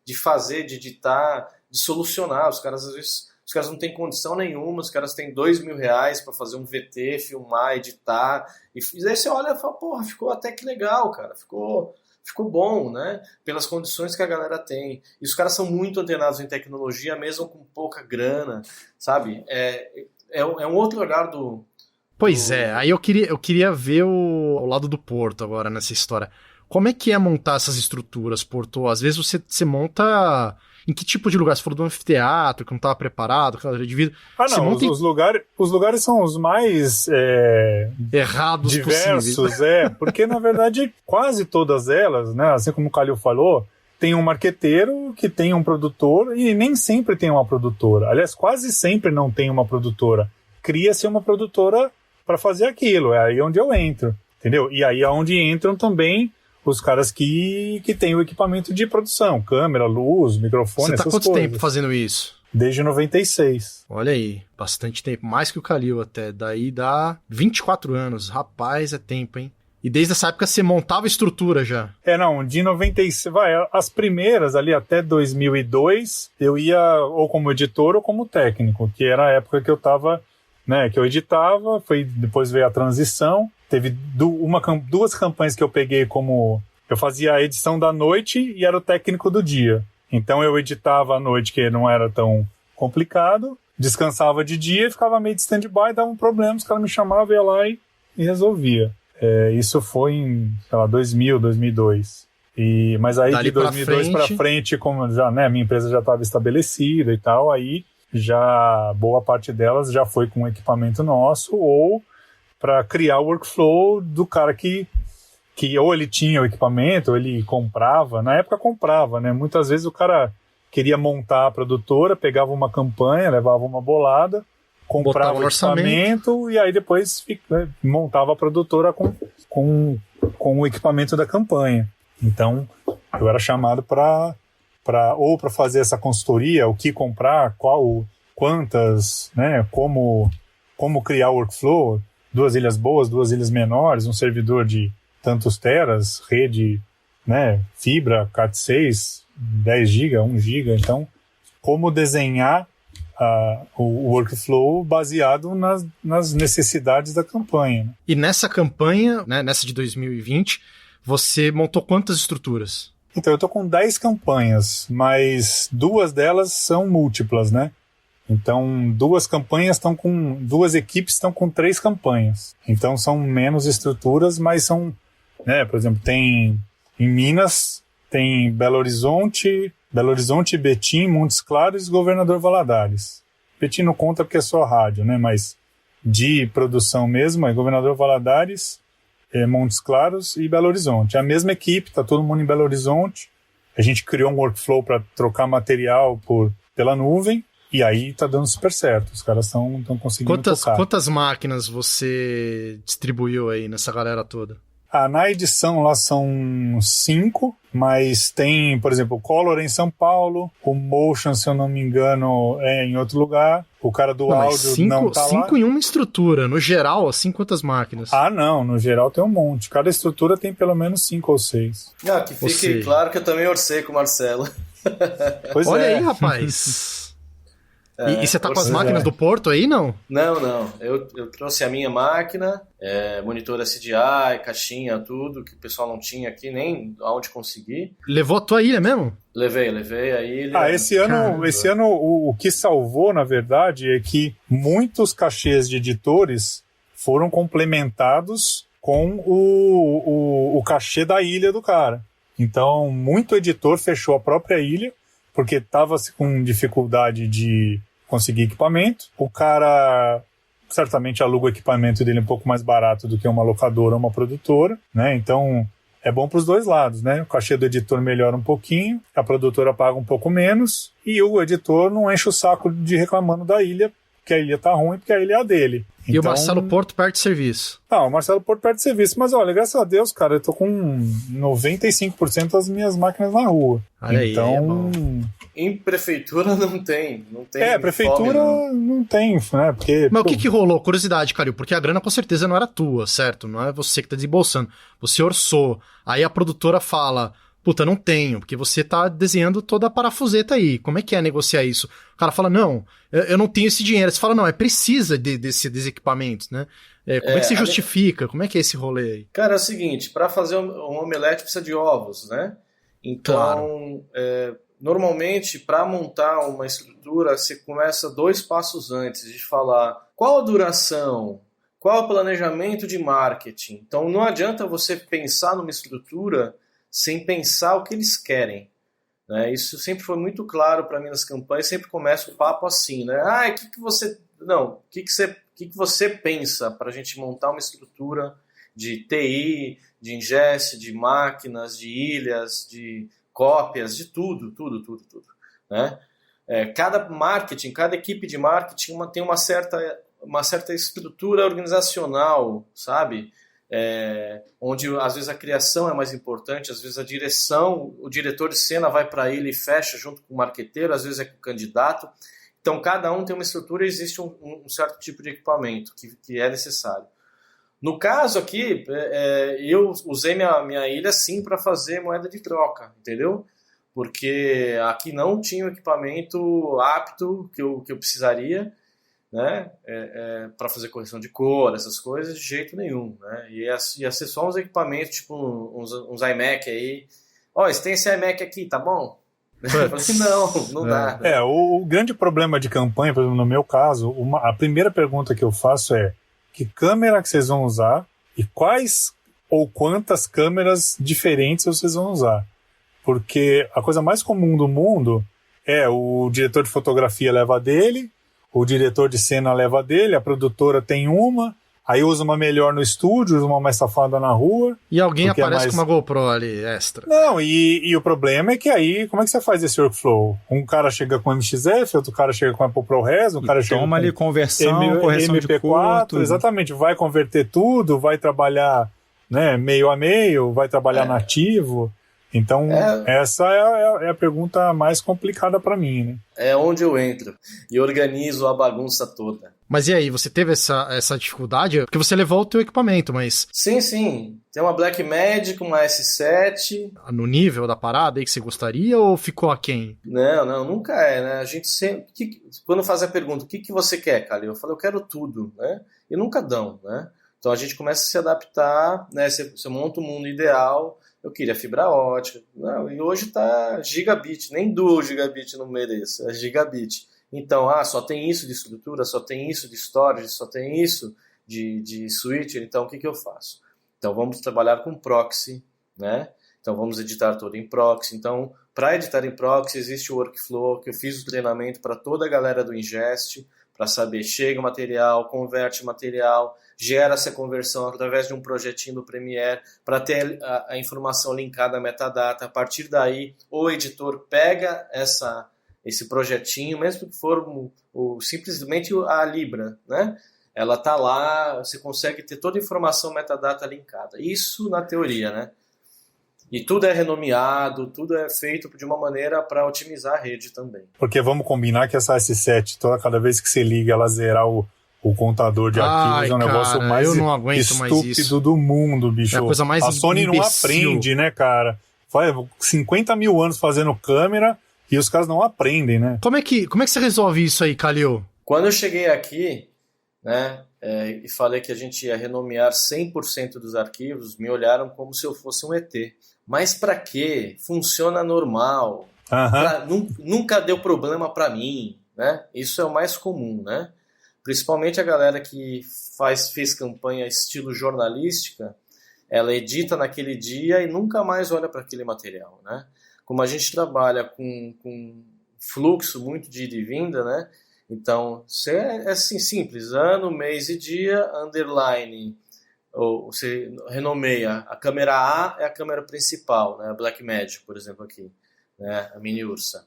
de fazer, de editar, de solucionar. Os caras, às vezes, não têm condição nenhuma, os caras têm R$2.000 para fazer um VT, filmar, editar, e aí você olha e fala, porra, ficou até que legal, cara, ficou bom, né? Pelas condições que a galera tem. E os caras são muito antenados em tecnologia, mesmo com pouca grana, sabe? É um outro olhar do... Pois aí eu queria ver o lado do Porto agora nessa história. Como é que é montar essas estruturas, Porto? Às vezes você monta... Em que tipo de lugar? Você falou do anfiteatro, que não estava preparado, cadeira de vidro. Não, os lugares são os mais errados diversos, possíveis. Porque na verdade quase todas elas, né, assim como o Calil falou, tem um marqueteiro que tem um produtor e nem sempre tem uma produtora. Aliás, quase sempre não tem uma produtora. Cria-se uma produtora para fazer aquilo, é aí onde eu entro, entendeu? E aí é onde entram também os caras que têm o equipamento de produção, câmera, luz, microfone, essas coisas. Você tá quanto tempo fazendo isso? Desde 96. Olha aí, bastante tempo, mais que o Calil até, daí dá 24 anos, rapaz, é tempo, hein? E desde essa época você montava estrutura já? De 96, as primeiras ali até 2002, eu ia ou como editor ou como técnico, que era a época que eu tava, né, que eu editava, depois veio a transição. Teve duas campanhas que eu peguei como... Eu fazia a edição da noite e era o técnico do dia. Então eu editava à noite, que não era tão complicado, descansava de dia e ficava meio de stand-by, dava um problema, os caras me chamavam, ia lá e resolvia. Isso foi em, 2000, 2002. Mas aí de 2002 para frente, como já, né, minha empresa já estava estabelecida e tal, aí já boa parte delas já foi com equipamento nosso ou para criar o workflow do cara que ou ele tinha o equipamento, ou ele comprava. Na época comprava, né? Muitas vezes o cara queria montar a produtora, pegava uma campanha, levava uma bolada, comprava o equipamento e aí depois montava a produtora com o equipamento da campanha. Então, eu era chamado para fazer essa consultoria, o que comprar, quantas, né? Como criar o workflow, 2 ilhas boas, 2 ilhas menores, um servidor de tantos teras, rede, né, fibra, Cat6, 10 GB, 1 GB. Então, como desenhar o workflow baseado nas necessidades da campanha. Né? E nessa campanha, né, nessa de 2020, você montou quantas estruturas? Então, eu tô com 10 campanhas, mas 2 delas são múltiplas, né? Então, 2 equipes estão com 3 campanhas. Então, são menos estruturas, mas são, né, por exemplo, tem em Minas, tem Belo Horizonte, Betim, Montes Claros e Governador Valadares. Betim não conta porque é só rádio, né, mas de produção mesmo é Governador Valadares, Montes Claros e Belo Horizonte. É a mesma equipe, tá todo mundo em Belo Horizonte. A gente criou um workflow para trocar material pela nuvem. E aí tá dando super certo, os caras estão conseguindo tocar. Quantas máquinas você distribuiu aí nessa galera toda? Na edição lá são 5, mas tem, por exemplo, o Color em São Paulo, o Motion, se eu não me engano, é em outro lugar, o cara do áudio não tá lá. 5 em uma estrutura, no geral, assim, quantas máquinas? Não, no geral tem um monte. Cada estrutura tem pelo menos 5 ou 6. Que fique claro que eu também orcei com o Marcelo. Pois Olha aí, rapaz. E você tá com as máquinas do Porto aí, não? Não. Eu trouxe a minha máquina, monitor SDI, caixinha, tudo, que o pessoal não tinha aqui, nem aonde conseguir. Levou a tua ilha mesmo? Levei a ilha. Esse ano o que salvou, na verdade, é que muitos cachês de editores foram complementados com o cachê da ilha do cara. Então, muito editor fechou a própria ilha, porque estava com dificuldade de conseguir equipamento. O cara certamente aluga o equipamento dele um pouco mais barato do que uma locadora ou uma produtora, né? Então é bom para os dois lados, né? O cachê do editor melhora um pouquinho, a produtora paga um pouco menos e o editor não enche o saco de reclamando da ilha, que a ilha tá ruim, porque a ilha é a dele. E o Marcelo Porto perde serviço. O Marcelo Porto perde serviço. Mas olha, graças a Deus, cara, eu tô com 95% das minhas máquinas na rua. Olha então... aí, em prefeitura não tem. Prefeitura não tem, né? Porque, mas o que rolou? Curiosidade, Calil, porque a grana com certeza não era tua, certo? Não é você que tá desembolsando. Você orçou. Aí a produtora fala... Puta, não tenho, porque você tá desenhando toda a parafuseta aí. Como é que é negociar isso? O cara fala, não, eu não tenho esse dinheiro. Você fala, não, precisa desses equipamentos, né? Como é que você justifica? Como é que é esse rolê aí? Cara, é o seguinte, para fazer um omelete precisa de ovos, né? Então, claro. Normalmente, para montar uma estrutura, você começa 2 passos antes de falar qual a duração, qual é o planejamento de marketing. Então, não adianta você pensar numa estrutura sem pensar o que eles querem. Né? Isso sempre foi muito claro para mim nas campanhas, sempre começa o papo assim, né? O que você pensa para a gente montar uma estrutura de TI, de ingest, de máquinas, de ilhas, de cópias, de tudo. Né? Cada equipe de marketing tem uma certa estrutura organizacional, sabe? Onde às vezes a criação é mais importante, às vezes a direção, o diretor de cena vai para ele e fecha junto com o marqueteiro, às vezes é com o candidato. Então cada um tem uma estrutura e existe um certo tipo de equipamento que é necessário. No caso aqui, eu usei minha ilha sim para fazer moeda de troca, entendeu? Porque aqui não tinha o equipamento apto que eu precisaria, né, para fazer correção de cor, essas coisas, de jeito nenhum, né, ia ser só uns equipamentos, tipo uns iMac aí, você tem esse iMac aqui, tá bom? Não dá. Né? O grande problema de campanha, por exemplo, no meu caso, a primeira pergunta que eu faço é que câmera que vocês vão usar e quais ou quantas câmeras diferentes vocês vão usar, porque a coisa mais comum do mundo é o diretor de fotografia leva a dele, o diretor de cena leva a dele, a produtora tem uma, aí usa uma melhor no estúdio, usa uma mais safada na rua. E alguém aparece com uma GoPro ali, extra. Não, e o problema é que aí, como é que você faz esse workflow? Um cara chega com MXF, outro cara chega com Apple ProRes, um cara chega com... Toma ali conversão, correção MP4, de cor, tudo. Exatamente, vai converter tudo, vai trabalhar, né, meio a meio, vai trabalhar nativo... Então, essa é a pergunta mais complicada para mim, né? É onde eu entro e organizo a bagunça toda. Mas e aí, você teve essa dificuldade? Porque você levou o teu equipamento, mas... Sim. Tem uma Blackmagic, uma S7. No nível da parada aí que você gostaria ou ficou aquém? Não, nunca é, né? A gente sempre... Quando faz a pergunta, o que você quer, Calil? Eu falo, eu quero tudo, né? E nunca dão, né? Então a gente começa a se adaptar, né? Você monta o mundo ideal... Eu queria fibra ótica. Não, e hoje tá gigabit, nem dual gigabit não mereço, é gigabit. Então, só tem isso de estrutura, só tem isso de storage, só tem isso de switcher, então o que eu faço? Então vamos trabalhar com proxy, né? Então vamos editar tudo em proxy. Então, para editar em proxy existe o workflow, que eu fiz o treinamento para toda a galera do Ingest, para saber, chega o material, converte o material, gera essa conversão através de um projetinho do Premiere para ter a informação linkada à metadata. A partir daí, o editor pega esse projetinho, mesmo que for simplesmente a Libra, né? ela tá lá, você consegue ter toda a informação metadata linkada. Isso na teoria, né? E tudo é renomeado, tudo é feito de uma maneira para otimizar a rede também. Porque vamos combinar que essa S7, cada vez que você liga, ela zerar o contador de arquivos, é um negócio mais estúpido do mundo, bicho. É a coisa mais a Sony imbecil. Não aprende, né, cara? Faz 50 mil anos fazendo câmera e os caras não aprendem, né? Como é que você resolve isso aí, Calil? Quando eu cheguei aqui, né, e falei que a gente ia renomear 100% dos arquivos, me olharam como se eu fosse um ET. Mas pra quê? Funciona normal. Nunca deu problema pra mim, né? Isso é o mais comum, né? Principalmente a galera que fez campanha estilo jornalística, ela edita naquele dia e nunca mais olha para aquele material, né? Como a gente trabalha com fluxo muito de ida e vinda, né? Então, é assim, simples, ano, mês e dia, underline, ou você renomeia, a câmera A é a câmera principal, né? A Blackmagic, por exemplo, aqui, né? A Mini Ursa.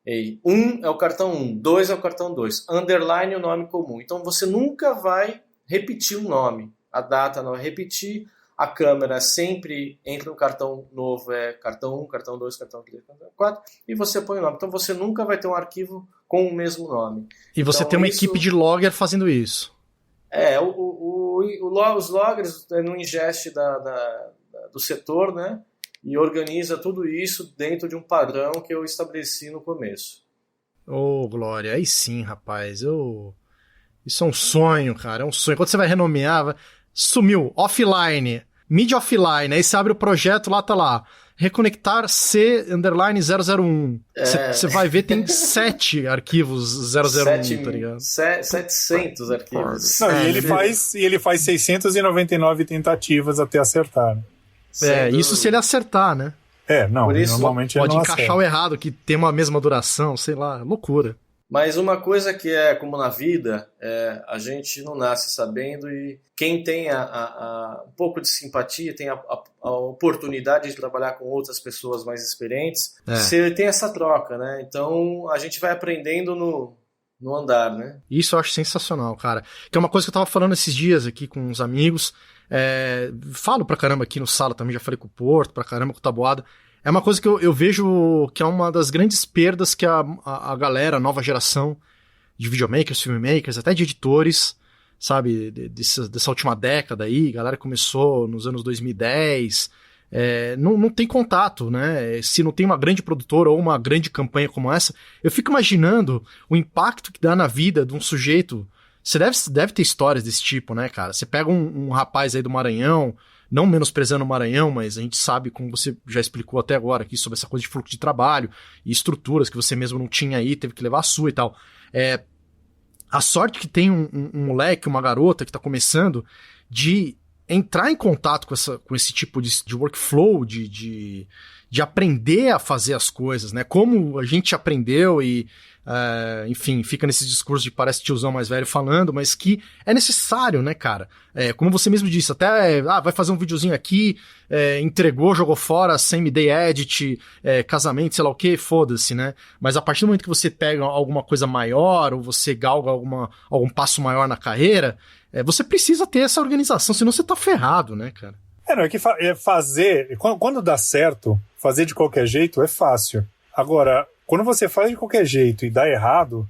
E 1 é o cartão 1, 2 é o cartão 2, underline o nome comum. Então você nunca vai repetir o nome, a data não vai repetir, a câmera sempre entra no cartão novo, é cartão 1, cartão 2, cartão 3, cartão 4, e você põe o nome. Então você nunca vai ter um arquivo com o mesmo nome. E você então, tem uma equipe de logger fazendo isso. Os loggers no ingeste do setor, né? E organiza tudo isso dentro de um padrão que eu estabeleci no começo. Ô, Glória, aí sim, rapaz. Isso é um sonho, cara. É um sonho. Quando você vai renomear, sumiu, offline, mídia offline, aí você abre o projeto, lá tá lá, reconectar C_001. Você vai ver, tem 7 arquivos 001, tá ligado? 700 arquivos. Não, e ele faz 699 tentativas até acertar. Isso se ele acertar, né? Normalmente ele pode não encaixar acerta. o errado, que tem uma mesma duração, sei lá, loucura. Mas uma coisa que é como na vida, a gente não nasce sabendo, e quem tem um pouco de simpatia, tem a oportunidade de trabalhar com outras pessoas mais experientes, você tem essa troca, né? Então a gente vai aprendendo no andar, né? Isso eu acho sensacional, cara. Que é uma coisa que eu tava falando esses dias aqui com uns amigos. Falo pra caramba aqui no Sala também, já falei com o Porto, pra caramba com o Taboada. É uma coisa que eu vejo que é uma das grandes perdas que a galera, a nova geração de videomakers, filmmakers, até de editores, sabe, dessa última década aí, a galera começou nos anos 2010, não tem contato, né? Se não tem uma grande produtora ou uma grande campanha como essa, eu fico imaginando o impacto que dá na vida de um sujeito. Você deve ter histórias desse tipo, né, cara? Você pega um rapaz aí do Maranhão, não menosprezando o Maranhão, mas a gente sabe, como você já explicou até agora aqui, sobre essa coisa de fluxo de trabalho e estruturas que você mesmo não tinha aí, teve que levar a sua e tal. A sorte que tem um moleque, uma garota que tá começando, de entrar em contato com esse tipo de workflow, de aprender a fazer as coisas, né? Como a gente aprendeu e... enfim, fica nesse discurso de parece tiozão mais velho falando, mas que é necessário, né, cara? Como você mesmo disse, até vai fazer um videozinho aqui, entregou, jogou fora, same-day edit, casamento, sei lá o que, foda-se, né? Mas a partir do momento que você pega alguma coisa maior, ou você galga algum passo maior na carreira, você precisa ter essa organização, senão você tá ferrado, né, cara? Fazer, quando dá certo, fazer de qualquer jeito é fácil. Agora, quando você faz de qualquer jeito e dá errado,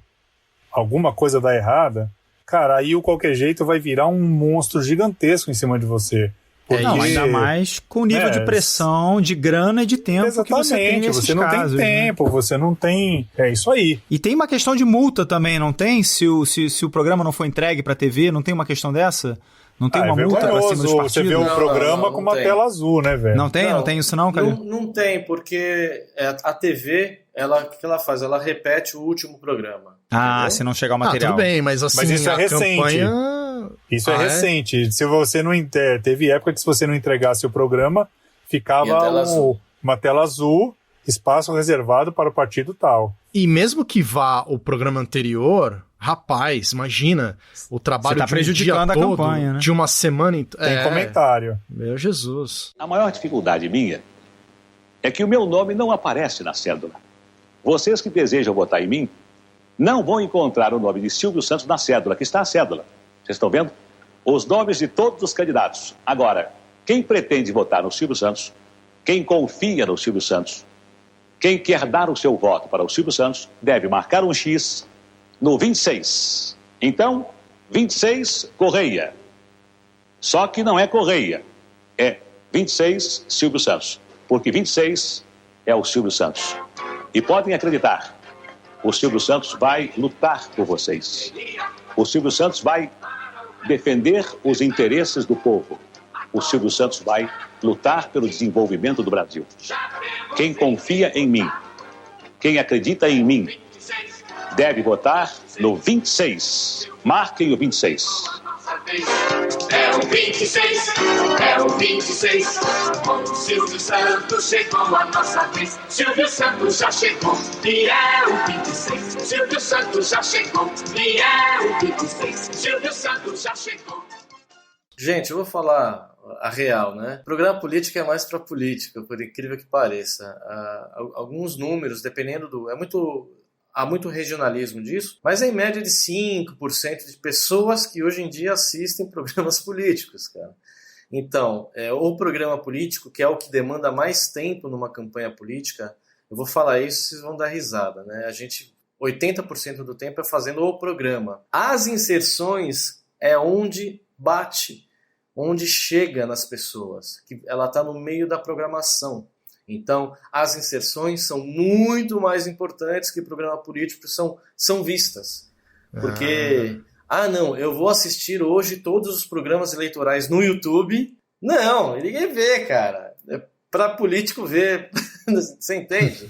alguma coisa dá errada, cara, aí o qualquer jeito vai virar um monstro gigantesco em cima de você. Porque, ainda mais com o nível de pressão, de grana e de tempo que você tem nesses você não casos, tem tempo, né? Você não tem... É isso aí. E tem uma questão de multa também, não tem? Se o programa não for entregue pra TV, não tem uma questão dessa? Não tem uma multa pra cima dos partidos? Você vê um programa com uma tela azul, né, velho? Não tem? Não tem isso não, cara? Não tem, porque a TV, o que ela faz? Ela repete o último programa. Entendeu? Se não chegar o material. Tudo bem, mas assim, mas isso é recente. Campanha... Isso é recente. Se você não... Teve época que se você não entregasse o programa, ficava uma tela azul, espaço reservado para o partido tal. E mesmo que vá o programa anterior... Rapaz, imagina o trabalho de um dia todo, campanha, né? De uma semana... Tem comentário. Meu Jesus. A maior dificuldade minha é que o meu nome não aparece na cédula. Vocês que desejam votar em mim não vão encontrar o nome de Silvio Santos na cédula, que está a cédula. Vocês estão vendo? Os nomes de todos os candidatos. Agora, quem pretende votar no Silvio Santos, quem confia no Silvio Santos, quem quer dar o seu voto para o Silvio Santos, deve marcar um X no 26. Então, 26, Correia. Só que não é Correia, é 26, Silvio Santos. Porque 26 é o Silvio Santos. E podem acreditar, o Silvio Santos vai lutar por vocês. O Silvio Santos vai defender os interesses do povo. O Silvio Santos vai lutar pelo desenvolvimento do Brasil. Quem confia em mim, quem acredita em mim, deve votar no 26. Marquem o 26. É o 26, é o 26. O Silvio Santos chegou a nossa vez. Silvio Santos já chegou e é o 26. Silvio Santos já chegou e é o 26. Silvio Santos já chegou. Gente, eu vou falar a real, né? Programa político é mais para política, por incrível que pareça. Alguns números, dependendo do... Há muito regionalismo disso, mas é em média de 5% de pessoas que hoje em dia assistem programas políticos, cara. Então, o programa político, que é o que demanda mais tempo numa campanha política, eu vou falar isso, vocês vão dar risada, né? A gente, 80% do tempo é fazendo o programa. As inserções é onde bate, onde chega nas pessoas, que ela está no meio da programação. Então, as inserções são muito mais importantes que o programa político, são vistas. Porque, não, eu vou assistir hoje todos os programas eleitorais no YouTube. Não, ninguém vê, cara. É para político ver. Você entende?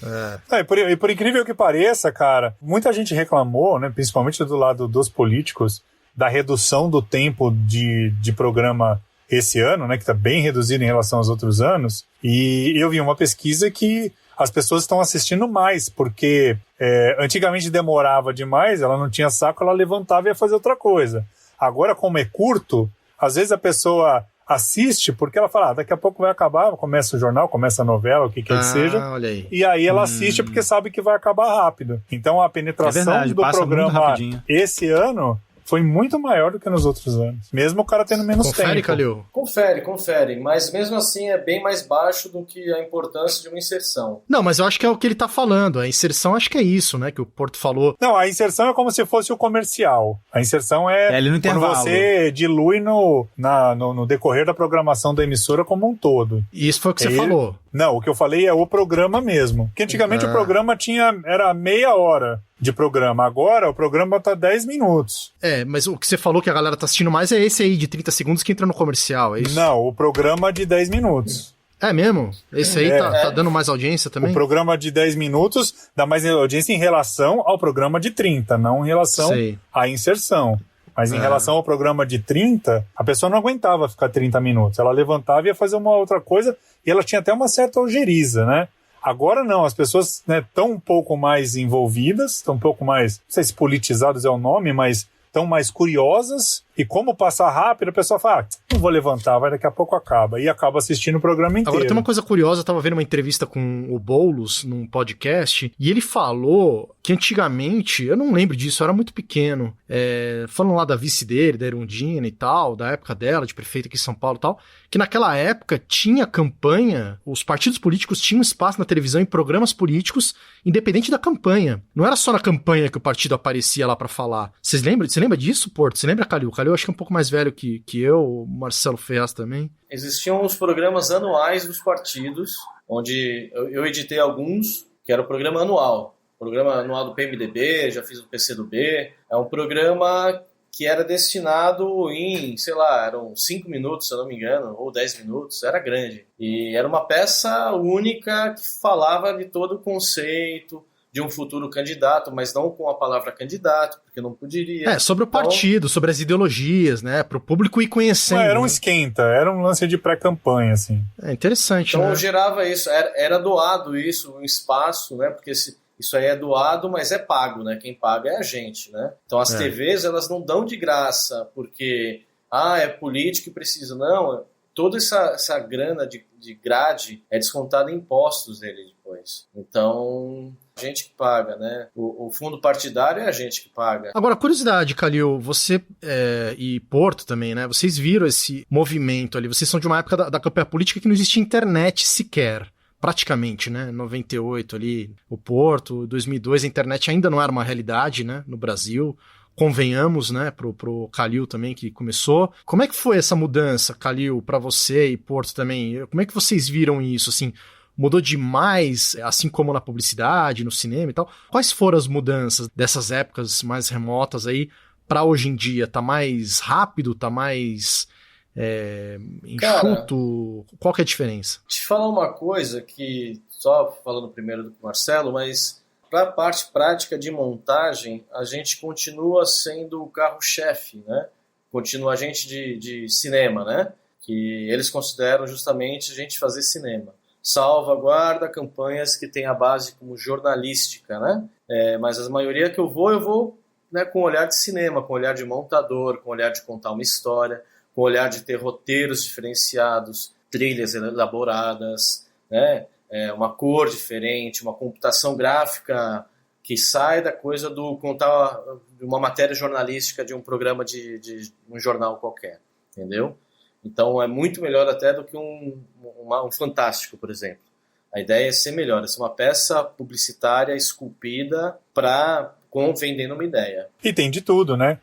E por incrível que pareça, cara, muita gente reclamou, né, principalmente do lado dos políticos, da redução do tempo de programa esse ano, né, que está bem reduzido em relação aos outros anos, e eu vi uma pesquisa que as pessoas estão assistindo mais, porque antigamente demorava demais, ela não tinha saco, ela levantava e ia fazer outra coisa. Agora, como é curto, às vezes a pessoa assiste porque ela fala, daqui a pouco vai acabar, começa o jornal, começa a novela, o que quer que seja, olha aí. E aí ela assiste porque sabe que vai acabar rápido. Então a penetração do programa esse ano foi muito maior do que nos outros anos. Mesmo o cara tendo menos tempo. Confere, Calil? Confere. Mas mesmo assim é bem mais baixo do que a importância de uma inserção. Não, mas eu acho que é o que ele tá falando. A inserção acho que é isso, né? Que o Porto falou. Não, a inserção é como se fosse o comercial. A inserção é ali no intervalo. Quando você dilui no decorrer da programação da emissora como um todo. E isso foi o que você falou. Não, o que eu falei é o programa mesmo. Porque antigamente o programa era meia hora de programa. Agora o programa tá 10 minutos. Mas o que você falou que a galera tá assistindo mais é esse aí de 30 segundos que entra no comercial, é isso? Não, o programa de 10 minutos. É mesmo? Esse aí tá dando mais audiência também? O programa de 10 minutos dá mais audiência em relação ao programa de 30, não em relação à inserção. Mas em relação ao programa de 30, a pessoa não aguentava ficar 30 minutos. Ela levantava e ia fazer uma outra coisa e ela tinha até uma certa ojeriza, né? Agora não, as pessoas estão um pouco mais envolvidas, estão um pouco mais, não sei se politizadas é o nome, mas estão mais curiosas, e como passar rápido, a pessoa fala, não vou levantar, daqui a pouco acaba, e acaba assistindo o programa inteiro. Agora tem uma coisa curiosa, eu tava vendo uma entrevista com o Boulos num podcast, e ele falou que antigamente, eu não lembro disso, eu era muito pequeno, falando lá da vice dele, da Erundina e tal, da época dela, de prefeita aqui em São Paulo e tal, que naquela época tinha campanha, os partidos políticos tinham espaço na televisão em programas políticos, independente da campanha. Não era só na campanha que o partido aparecia lá pra falar. Você lembra disso, Porto? Você lembra, Calil? Calil acho que é um pouco mais velho que eu, o Marcelo Ferraz também. Existiam os programas anuais dos partidos, onde eu editei alguns, que era o programa anual. Programa anual do PMDB, já fiz o PCdoB. É um programa que era destinado em, sei lá, eram 5 minutos, se eu não me engano, ou 10 minutos, era grande. E era uma peça única que falava de todo o conceito de um futuro candidato, mas não com a palavra candidato, porque não poderia. Sobre o partido, sobre as ideologias, né, para o público ir conhecendo. Era um esquenta, era um lance de pré-campanha, assim. É interessante, então, né? gerava isso, era doado isso, um espaço, né, porque isso aí é doado, mas é pago, né? Quem paga é a gente, né? Então as TVs, elas não dão de graça porque, é político e precisa. Não, toda essa grana de grade é descontada em impostos dele depois. Então, a gente que paga, né? O fundo partidário é a gente que paga. Agora, curiosidade, Calil, você e Porto também, né? Vocês viram esse movimento ali, vocês são de uma época da campanha política que não existia internet sequer. Praticamente, né? 98 ali, o Porto, 2002, a internet ainda não era uma realidade, né? No Brasil. Convenhamos, né? Pro Calil também, que começou. Como é que foi essa mudança, Calil, para você e Porto também? Como é que vocês viram isso, assim? Mudou demais, assim como na publicidade, no cinema e tal? Quais foram as mudanças dessas épocas mais remotas aí para hoje em dia? Tá mais rápido? Tá mais... enxuto? Cara, qual que é a diferença? Te falar uma coisa que, só falando primeiro do Marcelo, mas para a parte prática de montagem, a gente continua sendo o carro-chefe, né? Continua a gente de cinema, né? Que eles consideram justamente a gente fazer cinema. Salvaguarda campanhas que tem a base como jornalística, né? Mas a maioria que eu vou, né, com olhar de cinema, com olhar de montador, com olhar de contar uma história, com olhar de ter roteiros diferenciados, trilhas elaboradas, né? Uma cor diferente, uma computação gráfica que sai da coisa do contar uma matéria jornalística de um programa de um jornal qualquer, entendeu? Então é muito melhor até do que um Fantástico, por exemplo. A ideia é ser melhor, é ser uma peça publicitária esculpida vendendo uma ideia. E tem de tudo, né?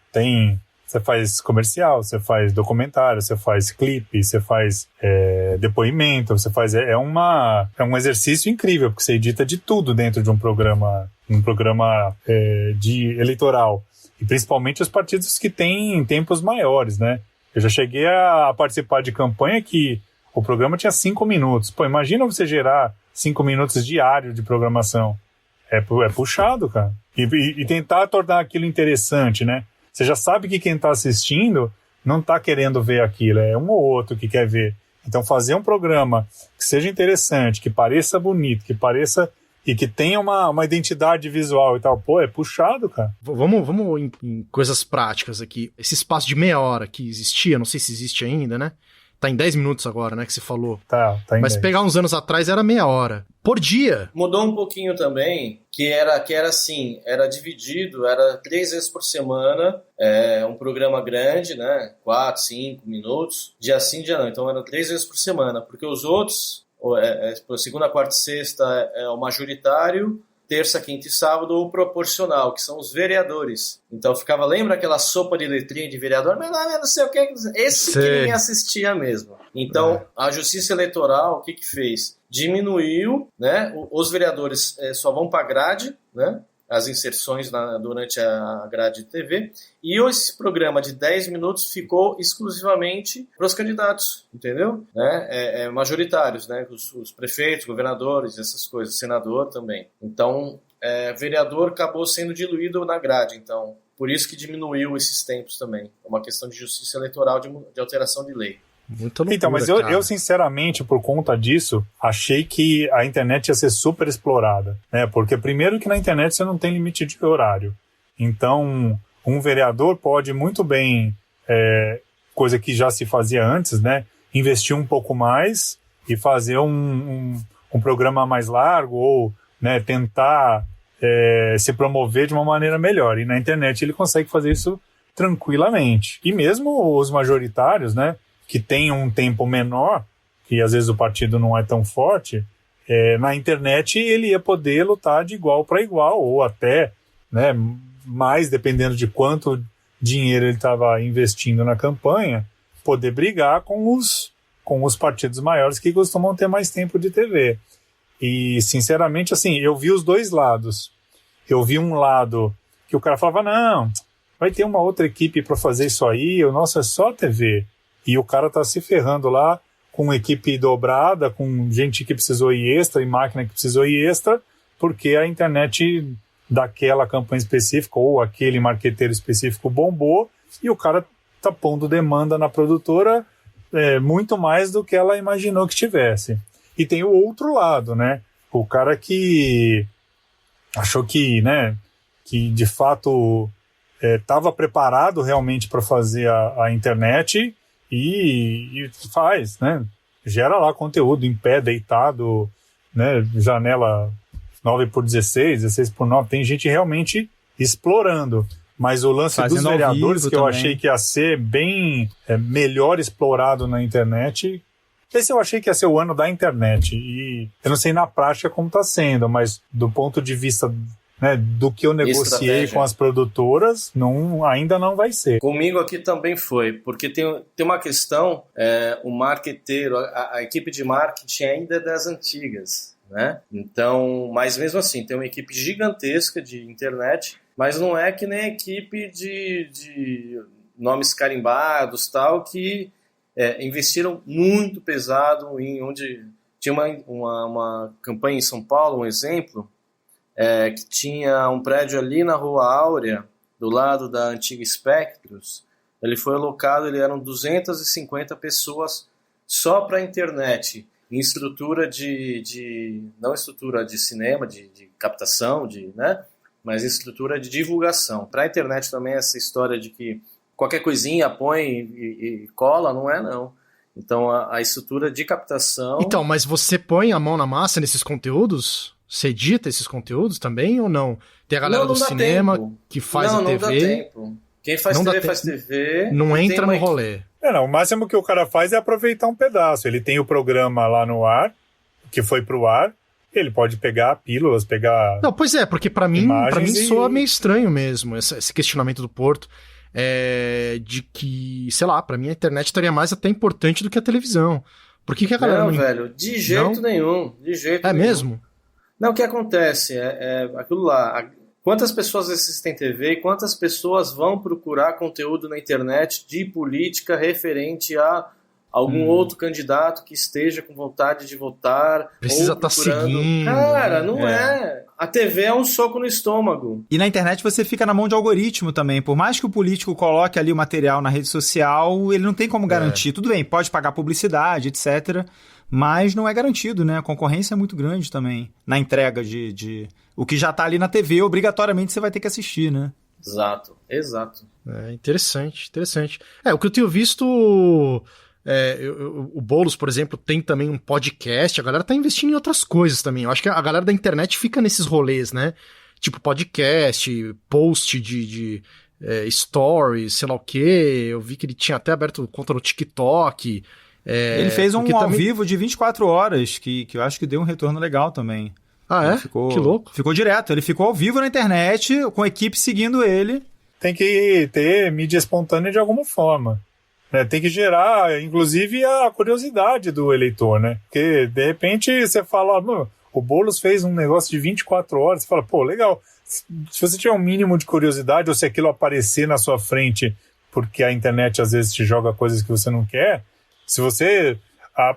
Você faz comercial, você faz documentário, você faz clipe, você faz depoimento, você faz... É um exercício incrível, porque você edita de tudo dentro de um programa de eleitoral. E principalmente os partidos que têm tempos maiores, né? Eu já cheguei a participar de campanha que o programa tinha 5 minutos. Pô, imagina você gerar 5 minutos diário de programação. É puxado, cara. E tentar tornar aquilo interessante, né? Você já sabe que quem está assistindo não está querendo ver aquilo, é um ou outro que quer ver. Então fazer um programa que seja interessante, que pareça bonito, que pareça e que tenha uma identidade visual e tal, pô, é puxado, cara. Vamos em coisas práticas aqui. Esse espaço de meia hora que existia, não sei se existe ainda, né? Tá em 10 minutos agora, né, que você falou. Tá em Mas 10. Pegar uns anos atrás era meia hora. Por dia. Mudou um pouquinho também, que era assim, era dividido, era 3 vezes por semana, um programa grande, né, 4, 5 minutos, dia sim, dia não. Então era 3 vezes por semana, porque os outros, segunda, quarta e sexta é o majoritário, terça, quinta e sábado o proporcional, que são os vereadores. Então ficava, lembra aquela sopa de letrinha de vereador? Mas não sei o que, esse que ninguém assistia mesmo. Então a Justiça Eleitoral, o que fez? Diminuiu, né? Os vereadores só vão para a grade, né? As inserções durante a grade de TV, e esse programa de 10 minutos ficou exclusivamente para os candidatos, entendeu? Né? Majoritários, né? Os prefeitos, governadores, essas coisas, senador também. Então, vereador acabou sendo diluído na grade, então, por isso que diminuiu esses tempos também. É uma questão de justiça eleitoral, de alteração de lei. Muita loucura, então, mas eu sinceramente, por conta disso, achei que a internet ia ser super explorada, né? Porque primeiro que na internet você não tem limite de horário. Então, um vereador pode muito bem, coisa que já se fazia antes, né? Investir um pouco mais e fazer um programa mais largo ou, né, tentar se promover de uma maneira melhor. E na internet ele consegue fazer isso tranquilamente. E mesmo os majoritários, né, que tem um tempo menor, que às vezes o partido não é tão forte, na internet ele ia poder lutar de igual para igual, ou até, né, mais, dependendo de quanto dinheiro ele estava investindo na campanha, poder brigar com os partidos maiores que costumam ter mais tempo de TV. E, sinceramente, assim, eu vi os dois lados. Eu vi um lado que o cara falava, não, vai ter uma outra equipe para fazer isso aí, o nosso é só TV. E o cara tá se ferrando lá com equipe dobrada, com gente que precisou ir extra e máquina que precisou ir extra, porque a internet daquela campanha específica ou aquele marqueteiro específico bombou e o cara tá pondo demanda na produtora muito mais do que ela imaginou que tivesse. E tem o outro lado, né? O cara que achou que, né, que de fato estava preparado realmente para fazer a internet e faz, né? Gera lá conteúdo em pé, deitado, né? Janela 9x16, 16x9, tem gente realmente explorando. Mas o lance fazendo dos vereadores, que eu também. achei que ia ser bem melhor explorado na internet, esse eu achei que ia ser o ano da internet. E eu não sei na prática como está sendo, mas do ponto de vista, né, do que eu negociei Estratégia. com as produtoras, ainda não vai ser. Comigo aqui também foi, porque tem uma questão, o marqueteiro, a equipe de marketing ainda é das antigas, né? Então, mas mesmo assim, tem uma equipe gigantesca de internet, mas não é que nem a equipe de nomes carimbados, tal, que investiram muito pesado em onde tinha uma campanha em São Paulo, um exemplo, que tinha um prédio ali na Rua Áurea, do lado da antiga Spectros. Ele foi alocado, eram 250 pessoas só para a internet, em estrutura não estrutura de cinema, de captação, né? Mas em estrutura de divulgação. Para a internet também essa história de que qualquer coisinha põe e cola, não é não. Então a estrutura de captação... Então, mas você põe a mão na massa nesses conteúdos? Você edita esses conteúdos também ou não? Tem a galera do cinema que faz a TV. Não dá tempo. Quem faz TV faz TV. Não entra no rolê. Não, o máximo que o cara faz é aproveitar um pedaço. Ele tem o programa lá no ar, que foi pro ar, ele pode pegar pílulas, pegar... Não, pois é, porque pra mim soa meio estranho mesmo esse questionamento do Porto. De que, sei lá, pra mim a internet estaria mais até importante do que a televisão. Por que a galera não... velho, de jeito nenhum. De jeito nenhum. Mesmo? Não, o que acontece é aquilo lá. Quantas pessoas assistem TV e quantas pessoas vão procurar conteúdo na internet de política referente a algum outro candidato que esteja com vontade de votar? Precisa estar seguindo. Cara, não é. A TV é um soco no estômago. E na internet você fica na mão de algoritmo também. Por mais que o político coloque ali o material na rede social, ele não tem como garantir. Tudo bem, pode pagar publicidade, etc., mas não é garantido, né? A concorrência é muito grande também na entrega de o que já tá ali na TV, obrigatoriamente você vai ter que assistir, né? Exato. Interessante. O que eu tenho visto... o Boulos, por exemplo, tem também um podcast. A galera tá investindo em outras coisas também. Eu acho que a galera da internet fica nesses rolês, né? Tipo podcast, post de stories, sei lá o quê. Eu vi que ele tinha até aberto conta no TikTok. Ele fez um ao vivo de 24 horas, que eu acho que deu um retorno legal também. Ah, que louco. Ficou direto. Ele ficou ao vivo na internet, com a equipe seguindo ele. Tem que ter mídia espontânea de alguma forma. Tem que gerar, inclusive, a curiosidade do eleitor, né? Porque, de repente, você fala, o Boulos fez um negócio de 24 horas, você fala, pô, legal. Se você tiver um mínimo de curiosidade, ou se aquilo aparecer na sua frente, porque a internet, às vezes, te joga coisas que você não quer, se você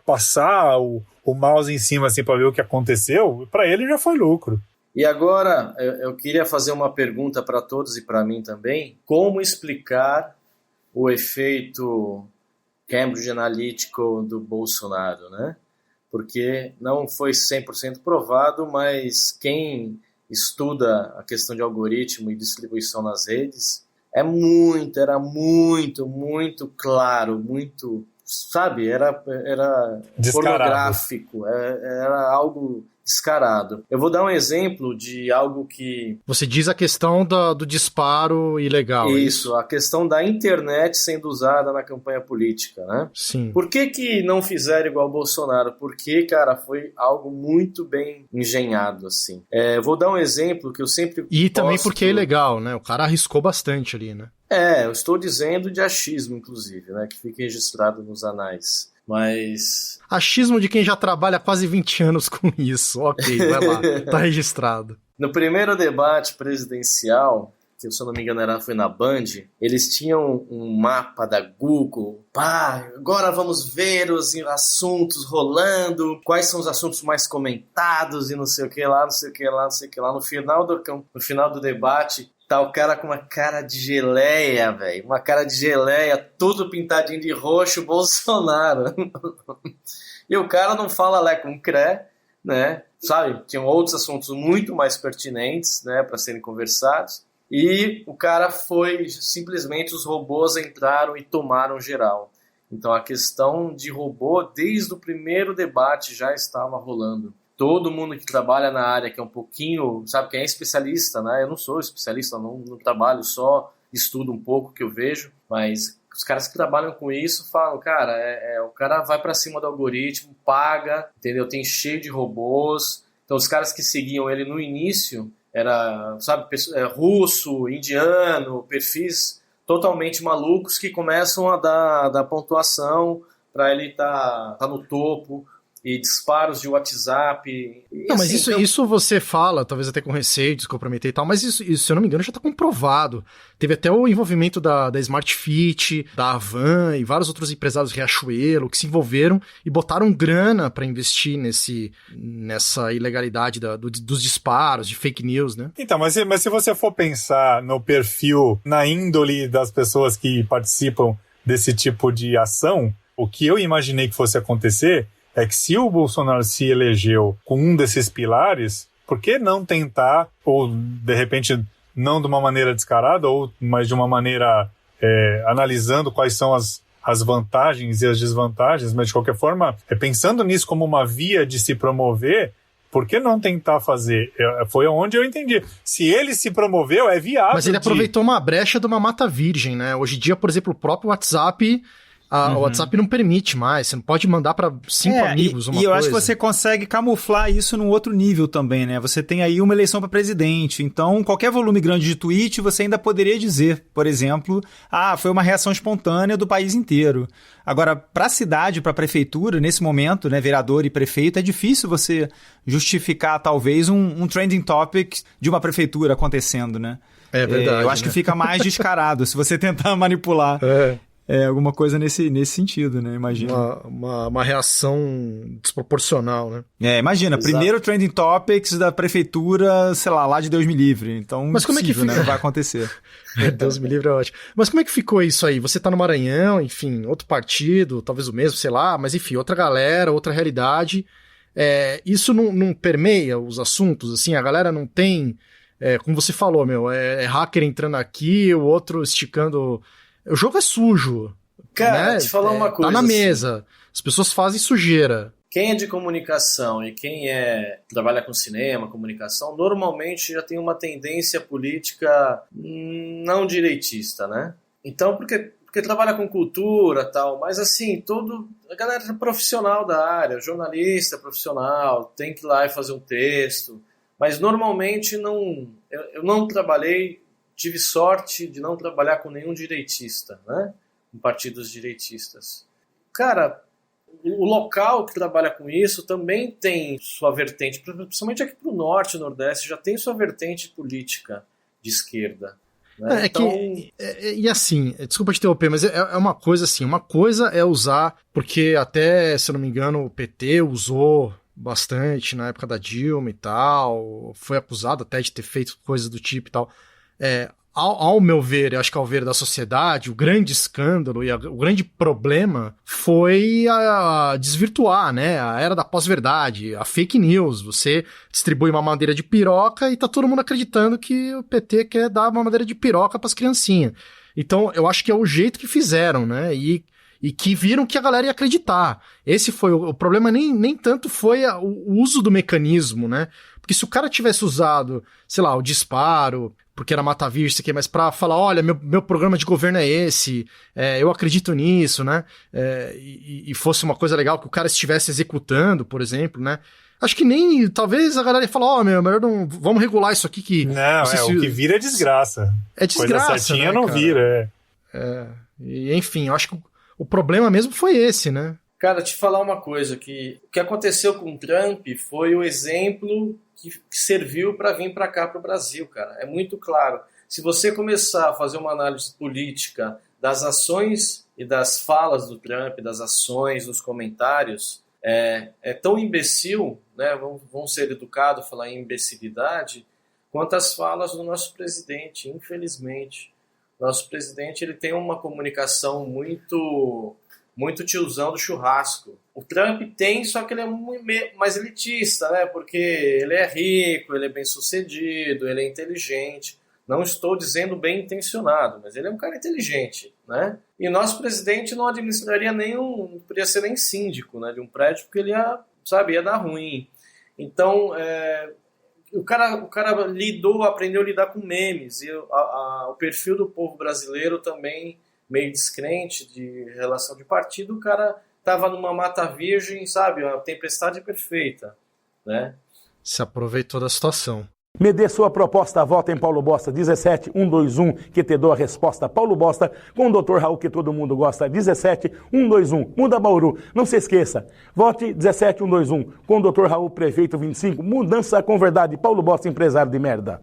passar o mouse em cima, assim, para ver o que aconteceu, para ele já foi lucro. E agora, eu queria fazer uma pergunta para todos e para mim também. Como explicar o efeito Cambridge Analytica do Bolsonaro, né? Porque não foi 100% provado, mas quem estuda a questão de algoritmo e distribuição nas redes era muito claro, muito, sabe? Era pornográfico, era algo descarado. Eu vou dar um exemplo de algo que... Você diz a questão do disparo ilegal. Isso, a questão da internet sendo usada na campanha política, né? Sim. Por que não fizeram igual o Bolsonaro? Porque, cara, foi algo muito bem engenhado, assim. Vou dar um exemplo que eu sempre E também porque é ilegal, né? O cara arriscou bastante ali, né? Eu estou dizendo de achismo, inclusive, né? Que fica registrado nos anais. Mas... Achismo de quem já trabalha quase 20 anos com isso. Ok, vai lá, tá registrado. No primeiro debate presidencial, que se eu não me engano foi na Band, eles tinham um mapa da Google. Agora vamos ver os assuntos rolando, quais são os assuntos mais comentados e não sei o que lá. No final do debate, tá o cara com uma cara de geleia, velho. Uma cara de geleia, tudo pintadinho de roxo, Bolsonaro. E o cara não fala lé com cré, né? Sabe? Tinham outros assuntos muito mais pertinentes, né, para serem conversados. E o cara simplesmente os robôs entraram e tomaram geral. Então a questão de robô, desde o primeiro debate, já estava rolando. todo mundo que trabalha na área, que é um pouquinho, sabe, quem é especialista, né? Eu não sou especialista, não trabalho, só estudo um pouco que eu vejo, mas os caras que trabalham com isso falam, cara, o cara vai para cima do algoritmo, paga, entendeu? Tem cheio de robôs. Então os caras que seguiam ele no início era, sabe, russo, indiano, perfis totalmente malucos que começam a dar pontuação para ele tá no topo, e disparos de WhatsApp. Não, mas assim, isso você fala, talvez até com receio de se comprometer e tal, mas isso, se eu não me engano, já está comprovado. Teve até o envolvimento da Smart Fit, da Avan e vários outros empresários, Riachuelo, que se envolveram e botaram grana para investir nessa ilegalidade dos disparos, de fake news, né? Então, mas se você for pensar no perfil, na índole das pessoas que participam desse tipo de ação, o que eu imaginei que fosse acontecer é que se o Bolsonaro se elegeu com um desses pilares, por que não tentar, ou de repente não de uma maneira descarada, mas de uma maneira analisando quais são as vantagens e as desvantagens, mas de qualquer forma, pensando nisso como uma via de se promover, por que não tentar fazer? Foi onde eu entendi. Se ele se promoveu, é viável. Mas ele aproveitou uma brecha de uma mata virgem, né? Hoje em dia, por exemplo, o próprio WhatsApp... O WhatsApp não permite mais, você não pode mandar para 5 amigos uma coisa. E eu acho que você consegue camuflar isso num outro nível também, né? Você tem aí uma eleição para presidente, então qualquer volume grande de tweet você ainda poderia dizer, por exemplo, foi uma reação espontânea do país inteiro. Agora, para a cidade, para a prefeitura, nesse momento, né, vereador e prefeito, é difícil você justificar talvez um trending topic de uma prefeitura acontecendo, né? É verdade. Eu acho que fica mais descarado se você tentar manipular. Alguma coisa nesse sentido, né? Imagina. Uma reação desproporcional, né? Imagina, exato. Primeiro trending topics da prefeitura, sei lá de Deus me livre. Então, mas como é que fica? Né? Não vai acontecer. Deus me livre é ótimo. Mas como é que ficou isso aí? Você tá no Maranhão, enfim, outro partido, talvez o mesmo, sei lá, mas enfim, outra galera, outra realidade. Isso não permeia os assuntos, assim, a galera não tem, como você falou, hacker entrando aqui, o outro esticando... O jogo é sujo. Cara, né? te falar uma coisa. Tá na mesa. As pessoas fazem sujeira. Quem é de comunicação e quem trabalha com cinema, comunicação, normalmente já tem uma tendência política não direitista, né? Então, porque trabalha com cultura e tal, mas assim, a galera é profissional da área, jornalista profissional, tem que ir lá e fazer um texto, mas normalmente eu não trabalhei. Tive sorte de não trabalhar com nenhum direitista, né? Com partidos direitistas. Cara, o local que trabalha com isso também tem sua vertente, principalmente aqui para o norte e nordeste, já tem sua vertente política de esquerda. Né? E assim, desculpa te interromper, mas é uma coisa assim, uma coisa é usar, porque até, se eu não me engano, o PT usou bastante na época da Dilma e tal, foi acusado até de ter feito coisas do tipo e tal. Ao meu ver, eu acho que ao ver da sociedade, o grande escândalo e o grande problema foi desvirtuar, né? A era da pós-verdade, a fake news. Você distribui uma madeira de piroca e tá todo mundo acreditando que o PT quer dar uma madeira de piroca pras criancinhas. Então, eu acho que é o jeito que fizeram, né? E que viram que a galera ia acreditar. Esse foi o problema, nem tanto foi o uso do mecanismo, né? Porque se o cara tivesse usado, sei lá, o disparo, porque era mata virgem, mas pra falar, olha, meu programa de governo é esse, eu acredito nisso, né? E fosse uma coisa legal que o cara estivesse executando, por exemplo, né? Acho que nem, talvez a galera ia falar, melhor não, vamos regular isso aqui que... Não, o que vira é desgraça. É desgraça, coisa certinha, né, não cara? Vira, E, enfim, eu acho que o problema mesmo foi esse, né? Cara, te falar uma coisa, que o que aconteceu com o Trump foi o exemplo que serviu para vir para cá, para o Brasil, cara. É muito claro. Se você começar a fazer uma análise política das ações e das falas do Trump, das ações, dos comentários, é tão imbecil, né? Vamos ser educados, falar em imbecilidade, quanto as falas do nosso presidente, infelizmente. Nosso presidente ele tem uma comunicação muito tiozão do churrasco. O Trump tem, só que ele é mais elitista, né? Porque ele é rico, ele é bem sucedido, ele é inteligente. Não estou dizendo bem intencionado, mas ele é um cara inteligente, né? E nosso presidente não administraria não podia ser nem síndico, né, de um prédio, porque ele ia dar ruim. Então, o cara aprendeu a lidar com memes, e o perfil do povo brasileiro também, meio descrente de relação de partido, o cara estava numa mata virgem, sabe, uma tempestade perfeita, né? Se aproveitou da situação. Me dê sua proposta, vota em Paulo Bosta, 17121, que te dou a resposta. Paulo Bosta, com o Dr. Raul, que todo mundo gosta, 17121, muda Bauru. Não se esqueça, vote 17121, com o Dr. Raul, prefeito 25, mudança com verdade. Paulo Bosta, empresário de merda.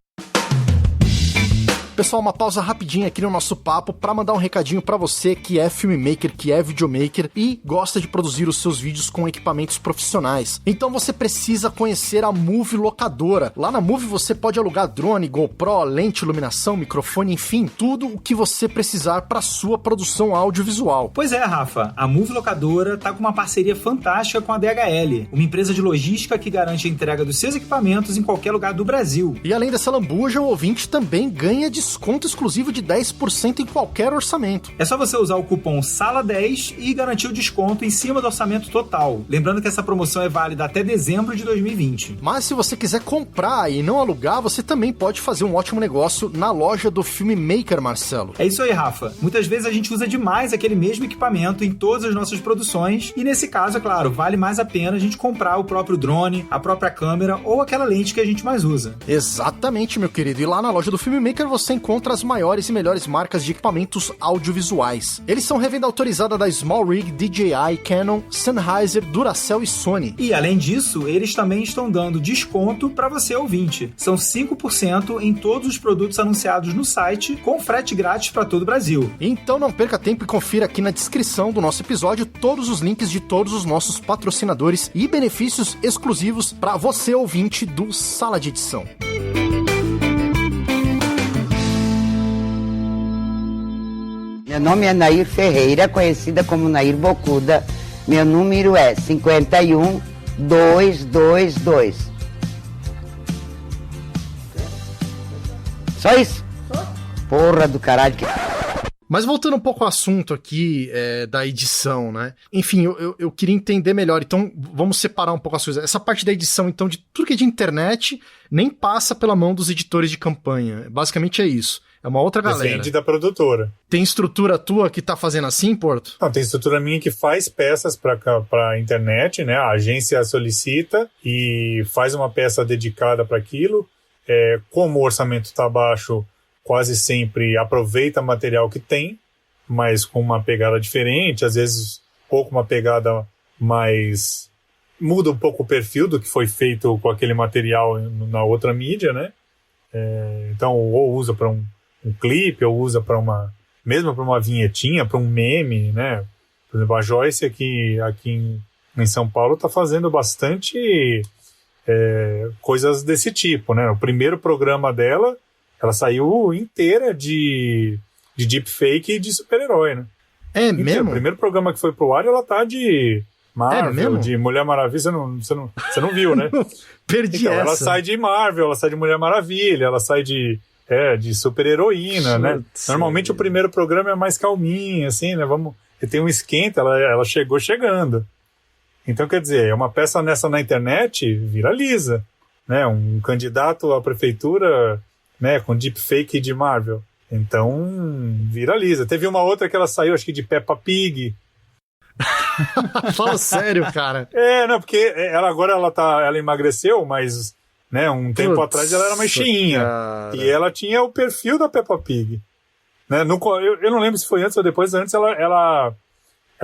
Pessoal, uma pausa rapidinha aqui no nosso papo para mandar um recadinho para você que é filmmaker, que é videomaker e gosta de produzir os seus vídeos com equipamentos profissionais. Então você precisa conhecer a Move Locadora. Lá na Move você pode alugar drone, GoPro, lente, iluminação, microfone, enfim, tudo o que você precisar para sua produção audiovisual. Pois é, Rafa, a Move Locadora tá com uma parceria fantástica com a DHL, uma empresa de logística que garante a entrega dos seus equipamentos em qualquer lugar do Brasil. E além dessa lambuja, o ouvinte também ganha desconto exclusivo de 10% em qualquer orçamento. É só você usar o cupom SALA10 e garantir o desconto em cima do orçamento total. Lembrando que essa promoção é válida até dezembro de 2020. Mas se você quiser comprar e não alugar, você também pode fazer um ótimo negócio na loja do Filmmaker, Marcelo. É isso aí, Rafa. Muitas vezes a gente usa demais aquele mesmo equipamento em todas as nossas produções e nesse caso, é claro, vale mais a pena a gente comprar o próprio drone, a própria câmera ou aquela lente que a gente mais usa. Exatamente, meu querido. E lá na loja do Filmmaker você encontra as maiores e melhores marcas de equipamentos audiovisuais. Eles são revenda autorizada da Small Rig, DJI, Canon, Sennheiser, Duracell e Sony. E além disso, eles também estão dando desconto para você ouvinte. São 5% em todos os produtos anunciados no site, com frete grátis para todo o Brasil. Então não perca tempo e confira aqui na descrição do nosso episódio todos os links de todos os nossos patrocinadores e benefícios exclusivos para você ouvinte do Sala de Edição. Meu nome é Nair Ferreira, conhecida como Nair Bocuda. Meu número é 51222. Só isso? Porra do caralho. Mas voltando um pouco ao assunto aqui da edição, né? Enfim, eu queria entender melhor. Então, vamos separar um pouco as coisas. Essa parte da edição, então, de tudo que é de internet, nem passa pela mão dos editores de campanha. Basicamente é isso. É uma outra galera. Depende da produtora. Tem estrutura tua que tá fazendo assim, Porto? Não, tem estrutura minha que faz peças pra internet, né? A agência solicita e faz uma peça dedicada para aquilo. Como o orçamento tá baixo, quase sempre aproveita o material que tem, mas com uma pegada diferente, às vezes uma pegada mais... muda um pouco o perfil do que foi feito com aquele material na outra mídia, né? Então, ou usa para um clipe, ou usa para mesmo para uma vinhetinha, para um meme, né? Por exemplo, a Joyce aqui em São Paulo está fazendo bastante coisas desse tipo, né? O primeiro programa dela, ela saiu inteira de deepfake e de super-herói, né? É mesmo? O primeiro programa que foi pro ar, ela tá de Marvel, de Mulher Maravilha, você não viu, né? Perdi essa. Ela sai de Marvel, ela sai de Mulher Maravilha, ela sai de super-heroína, né? Normalmente o primeiro programa é mais calminho, assim, né? Tem um esquenta, ela chegou chegando. Então, quer dizer, uma peça nessa na internet viraliza, né? Um candidato à prefeitura, né, com deepfake de Marvel. Então, viraliza. Teve uma outra que ela saiu, acho que de Peppa Pig. Fala sério, cara. Não, porque ela emagreceu, mas... né, um tempo atrás ela era mais cheinha. Cara. E ela tinha o perfil da Peppa Pig. Né? Eu não lembro se foi antes ou depois. Antes ela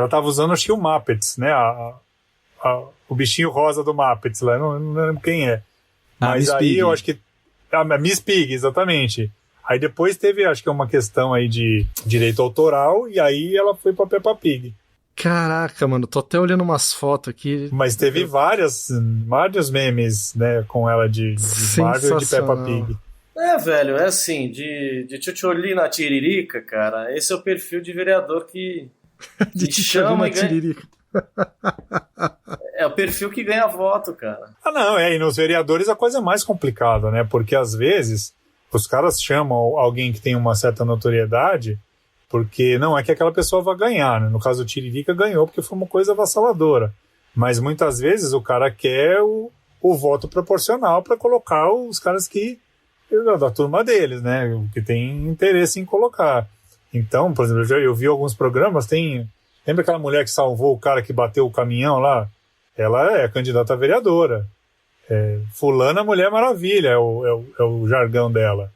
tava usando, acho que o Muppets, né? O bichinho rosa do Muppets lá. Eu não lembro quem é. Mas aí Pig. Eu acho que... a Miss Pig, exatamente. Aí depois teve, acho que uma questão aí de direito autoral, e aí ela foi pra Peppa Pig. Caraca, mano, tô até olhando umas fotos aqui. Mas teve vários memes, né, com ela de Marvel e de Peppa Pig. Velho, é assim, de Tchutcholi na Tiririca, cara, esse é o perfil de vereador que de Tchutcholi na Tiririca. É o perfil que ganha voto, cara. Não, e nos vereadores a coisa é mais complicada, né, porque às vezes os caras chamam alguém que tem uma certa notoriedade... porque não é que aquela pessoa vai ganhar, né? No caso, o Tiririca ganhou porque foi uma coisa avassaladora. Mas muitas vezes o cara quer o voto proporcional para colocar os caras da turma deles, né? Que tem interesse em colocar. Então, por exemplo, eu vi alguns programas, lembra aquela mulher que salvou o cara que bateu o caminhão lá? Ela é candidata a vereadora. Fulana Mulher Maravilha é o jargão dela.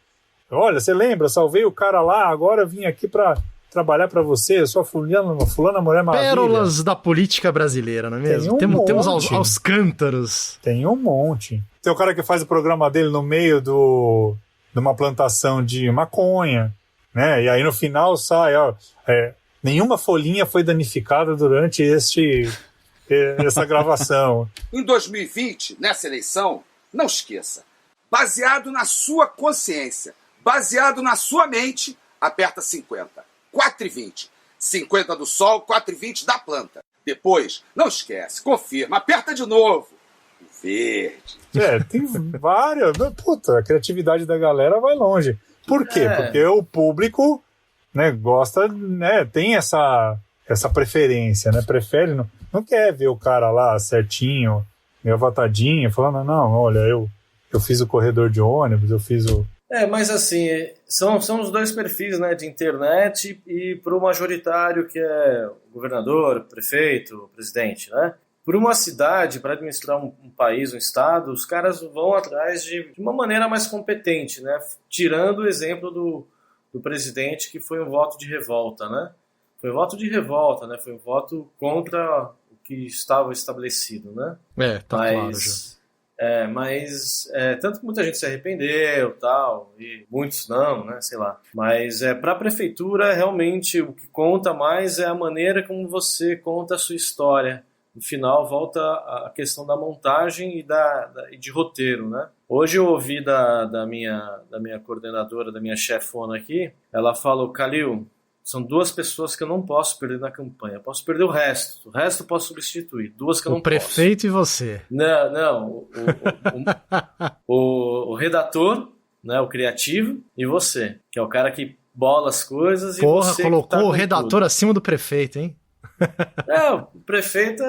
Olha, você lembra? Salvei o cara lá, agora vim aqui para trabalhar para você, eu sou a fulana Mulher Maravilha. Pérolas da política brasileira, não é mesmo? Temos aos cântaros. Tem um monte. Tem o cara que faz o programa dele no meio de uma plantação de maconha, né? E aí no final sai, nenhuma folhinha foi danificada durante essa gravação. Em 2020, nessa eleição, não esqueça, baseado na sua consciência, baseado na sua mente, aperta 50. 4,20. 50 do sol, 4,20 da planta. Depois, não esquece, confirma, aperta de novo. Verde. Tem várias. Puta, a criatividade da galera vai longe. Por quê? Porque o público, né, gosta, né, tem essa preferência, né? Prefere, não quer ver o cara lá certinho, meio avatadinho, falando, não, olha, eu fiz o corredor de ônibus, eu fiz o... Mas assim, são os dois perfis, né, de internet e para o majoritário que é governador, prefeito, presidente, né? Por uma cidade, para administrar um país, um estado, os caras vão atrás de uma maneira mais competente, né? Tirando o exemplo do presidente, que foi um voto de revolta, né? Foi um voto de revolta, né? Foi um voto contra o que estava estabelecido, né? Claro já. Mas tanto que muita gente se arrependeu, tal, e muitos não, né, sei lá. Mas para a prefeitura, realmente, o que conta mais é a maneira como você conta a sua história. No final, volta a questão da montagem e de roteiro, né? Hoje eu ouvi da minha coordenadora, da minha chefona aqui, ela falou, Calil, são duas pessoas que eu não posso perder na campanha. Eu posso perder o resto eu posso substituir. Duas que eu não posso. O prefeito e você. Não. O redator, né, o criativo, e você, que é o cara que bola as coisas. Porra, e você colocou tá o redator tudo. Acima do prefeito, hein? O prefeito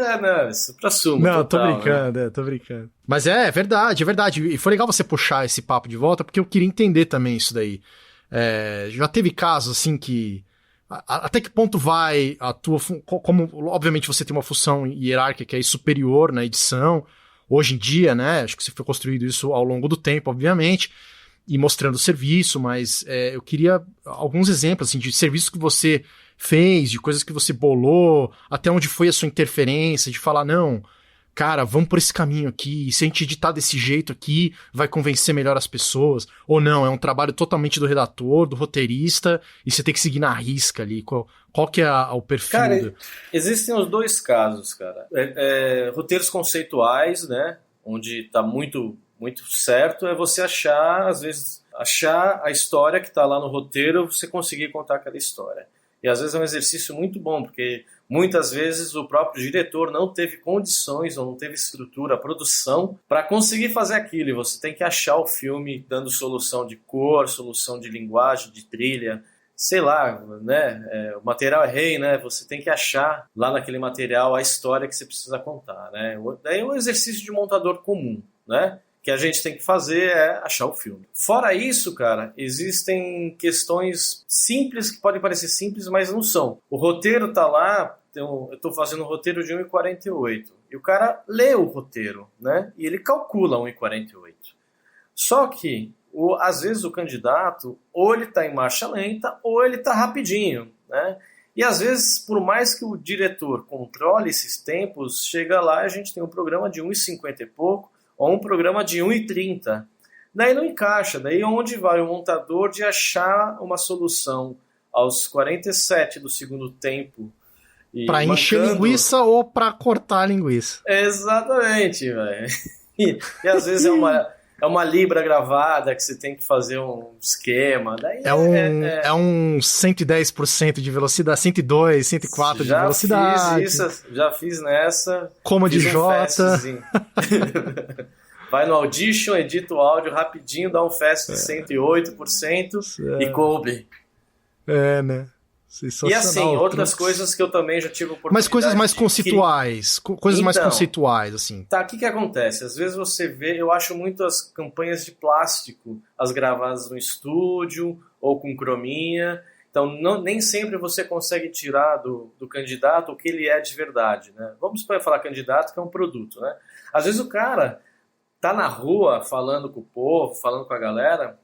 isso pra suma. Não, total, tô brincando, né? tô brincando. Mas é verdade. E foi legal você puxar esse papo de volta, porque eu queria entender também isso daí. Já teve casos assim que... Até que ponto vai a tua... Como, obviamente, você tem uma função hierárquica aí superior na edição, hoje em dia, né? Acho que você foi construído isso ao longo do tempo, obviamente, e mostrando o serviço, mas eu queria alguns exemplos assim, de serviços que você fez, de coisas que você bolou, até onde foi a sua interferência, de falar, não, cara, vamos por esse caminho aqui, se a gente editar desse jeito aqui, vai convencer melhor as pessoas, ou não, é um trabalho totalmente do redator, do roteirista, e você tem que seguir na risca ali, qual que é o perfil? Cara, existem os dois casos, cara, roteiros conceituais, né, onde tá muito, muito certo, é você achar a história que tá lá no roteiro, você conseguir contar aquela história. E às vezes é um exercício muito bom, porque muitas vezes o próprio diretor não teve condições ou não teve estrutura, produção, para conseguir fazer aquilo. E você tem que achar o filme dando solução de cor, solução de linguagem, de trilha, sei lá, né? O material é rei, né? Você tem que achar lá naquele material a história que você precisa contar, né? Daí é um exercício de montador comum, né? Que a gente tem que fazer é achar o filme. Fora isso, cara, existem questões simples, que podem parecer simples, mas não são. O roteiro tá lá, eu tô fazendo um roteiro de 1,48. E o cara lê o roteiro, né? E ele calcula 1,48. Só que, às vezes, o candidato, ou ele tá em marcha lenta, ou ele tá rapidinho, né? E às vezes, por mais que o diretor controle esses tempos, chega lá e a gente tem um programa de 1,50 e pouco, ou um programa de 1,30. Daí não encaixa. Daí onde vai o montador de achar uma solução aos 47 do segundo tempo? Para encher linguiça ou para cortar linguiça? Exatamente, velho. E às vezes é uma libra gravada que você tem que fazer um esquema. Daí é um 110% de velocidade, 102, 104 de velocidade. Já fiz nessa. Como de Jota. Vai no Audition, edita o áudio rapidinho, dá um fast de 108% e coube. Né? Sensacional. E assim, outras coisas que eu também já tive oportunidade. Mas coisas mais conceituais. Coisas mais conceituais, assim. Tá, o que acontece? Às vezes você vê, eu acho muito as campanhas de plástico, as gravadas no estúdio ou com crominha. Então, nem sempre você consegue tirar do candidato o que ele é de verdade, né? Vamos falar candidato, que é um produto, né? Às vezes o cara tá na rua falando com o povo, falando com a galera,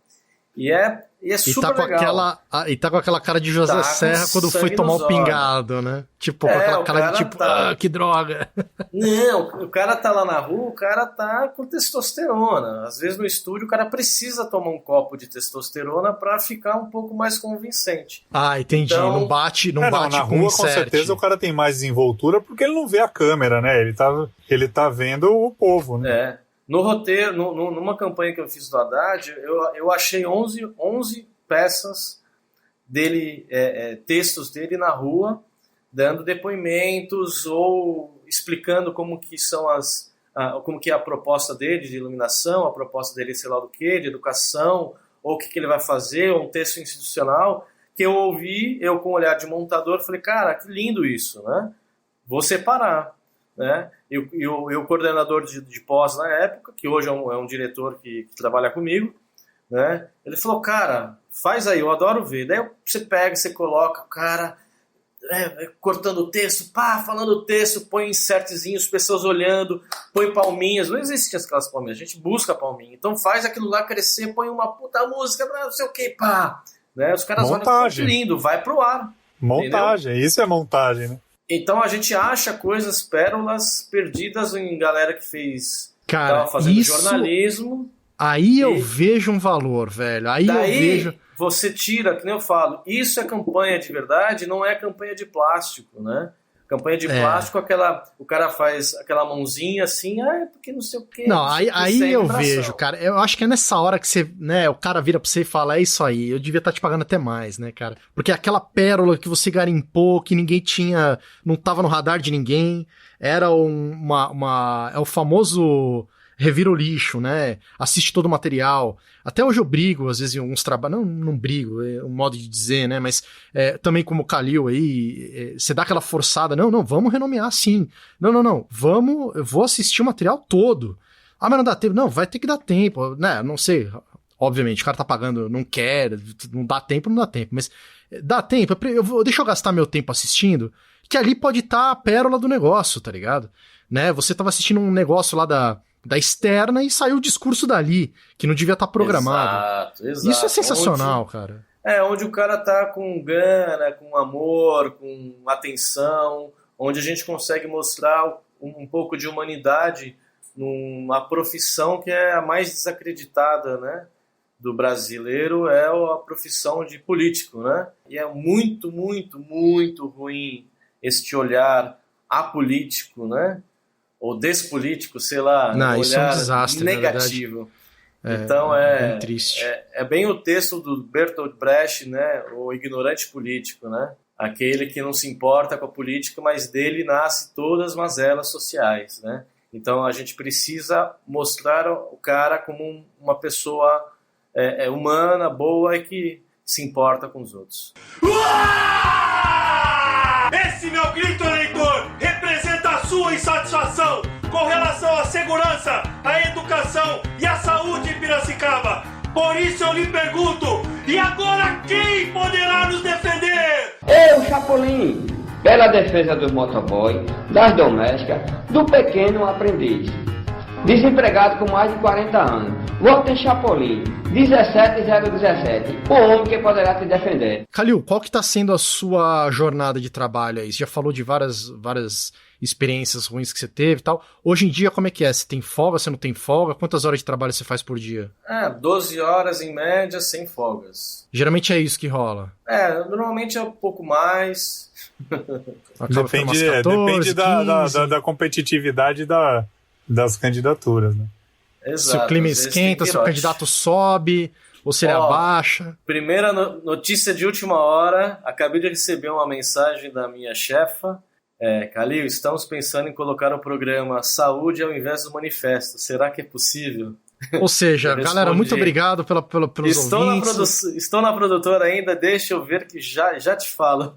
e é super legal. E tá com aquela cara de José Serra quando foi tomar o pingado, né? Tipo, com aquela cara de tipo, que droga. Não, o cara tá lá na rua, o cara tá com testosterona. Às vezes no estúdio o cara precisa tomar um copo de testosterona pra ficar um pouco mais convincente. Ah, entendi. Então, não bate na rua, com certeza o cara tem mais desenvoltura porque ele não vê a câmera, né? Ele tá vendo o povo, né? No roteiro, numa campanha que eu fiz do Haddad, eu achei 11 peças dele, textos dele na rua, dando depoimentos ou explicando como que são como que é a proposta dele de iluminação, a proposta dele, sei lá do que, de educação, ou o que ele vai fazer, ou um texto institucional, que eu ouvi, eu com o olhar de montador, falei, cara, que lindo isso, né? Vou separar. Né? E o coordenador de pós na época, que hoje é um diretor que trabalha comigo, né? Ele falou, cara, faz aí, eu adoro ver. Daí você pega, você coloca o cara cortando o texto, falando o texto, põe insertzinhos, pessoas olhando, põe palminhas. Não existem aquelas palminhas, a gente busca palminha. Então faz aquilo lá crescer, põe uma puta música, não sei o que, né? Os caras olham, que lindo, vai pro ar. Montagem, entendeu? Isso é montagem, né? Então a gente acha coisas, pérolas perdidas em galera que tava fazendo jornalismo. Aí eu vejo um valor, velho. Aí eu vejo. Você tira, que nem eu falo, isso é campanha de verdade, não é campanha de plástico, né? Campanha de plástico, o cara faz aquela mãozinha assim, porque não sei o quê. Não, aí eu vejo, cara. Eu acho que é nessa hora que você, né, o cara vira pra você e fala, é isso aí, eu devia estar te pagando até mais, né, cara? Porque aquela pérola que você garimpou, que ninguém tinha, não tava no radar de ninguém, era é o famoso revira o lixo, né? Assiste todo o material. Até hoje eu brigo, às vezes, em alguns trabalhos. Não brigo, é um modo de dizer, né? Mas também como o Calil aí, você dá aquela forçada. Não, vamos renomear sim. Não. Eu vou assistir o material todo. Ah, mas não dá tempo. Não, vai ter que dar tempo, né? Não sei. Obviamente, o cara tá pagando, não quer, não dá tempo. Mas dá tempo. Deixa eu gastar meu tempo assistindo, que ali pode estar a pérola do negócio, tá ligado? Né? Você tava assistindo um negócio lá da externa e saiu o discurso dali, que não devia estar programado. Exato. Isso é sensacional, cara. Onde o cara tá com gana, com amor, com atenção, onde a gente consegue mostrar um pouco de humanidade numa profissão que é a mais desacreditada, né, do brasileiro, é a profissão de político, né? E é muito, muito, muito ruim este olhar apolítico, né? Ou despolítico, sei lá, não, um isso olhar é um desastre, negativo. Então é triste. É bem o texto do Bertolt Brecht, né? O ignorante político, né? Aquele que não se importa com a política, mas dele nasce todas as mazelas sociais, né? Então a gente precisa mostrar o cara como uma pessoa humana, boa e que se importa com os outros. Esse meu grito, eleitor, representa a sua insatisfação com relação à segurança, à educação e à saúde em Piracicaba. Por isso eu lhe pergunto, e agora quem poderá nos defender? Eu, Chapolin, pela defesa dos motoboys, das domésticas, do pequeno aprendiz. Desempregado com mais de 40 anos. Voto em Chapolin, 17017. O homem que poderá te defender. Calil, qual que tá sendo a sua jornada de trabalho aí? Você já falou de várias experiências ruins que você teve e tal. Hoje em dia, como é que é? Você tem folga, você não tem folga? Quantas horas de trabalho você faz por dia? 12 horas em média, sem folgas. Geralmente é isso que rola. Normalmente é um pouco mais. Depende da competitividade das candidaturas, né? Exato. Se o clima esquenta, se o candidato sobe, ou se ele abaixa. Primeira notícia de última hora, acabei de receber uma mensagem da minha chefa. Calil, estamos pensando em colocar o programa Saúde ao invés do manifesto. Será que é possível? Ou seja, galera, muito obrigado pelos ouvintes. Estou na produtora ainda, deixa eu ver que já te falo.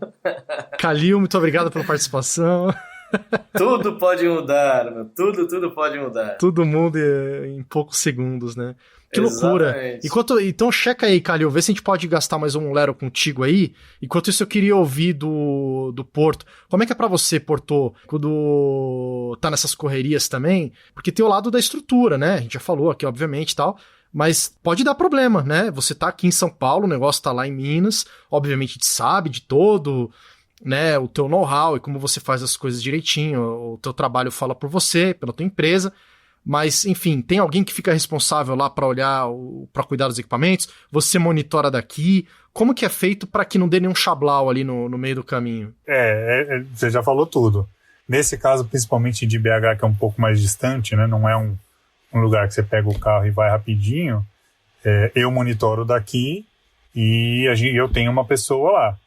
Calil, muito obrigado pela participação. Tudo pode mudar, meu. Tudo pode mudar. Tudo muda em poucos segundos, né? Que loucura. Então checa aí, Calil, vê se a gente pode gastar mais um Lero contigo aí. Enquanto isso eu queria ouvir do Porto. Como é que é pra você, Porto, quando tá nessas correrias também? Porque tem o lado da estrutura, né? A gente já falou aqui, obviamente, e tal. Mas pode dar problema, né? Você tá aqui em São Paulo, o negócio tá lá em Minas. Obviamente a gente sabe de todo, né, o teu know-how e como você faz as coisas direitinho. O teu trabalho fala por você, pela tua empresa. Mas, enfim, tem alguém que fica responsável lá para olhar, para cuidar dos equipamentos? Você monitora daqui? Como que é feito para que não dê nenhum chablau ali no meio do caminho? Você já falou tudo. Nesse caso, principalmente de BH, que é um pouco mais distante, né? Não é um lugar que você pega o carro e vai rapidinho. Eu monitoro daqui e eu tenho uma pessoa lá.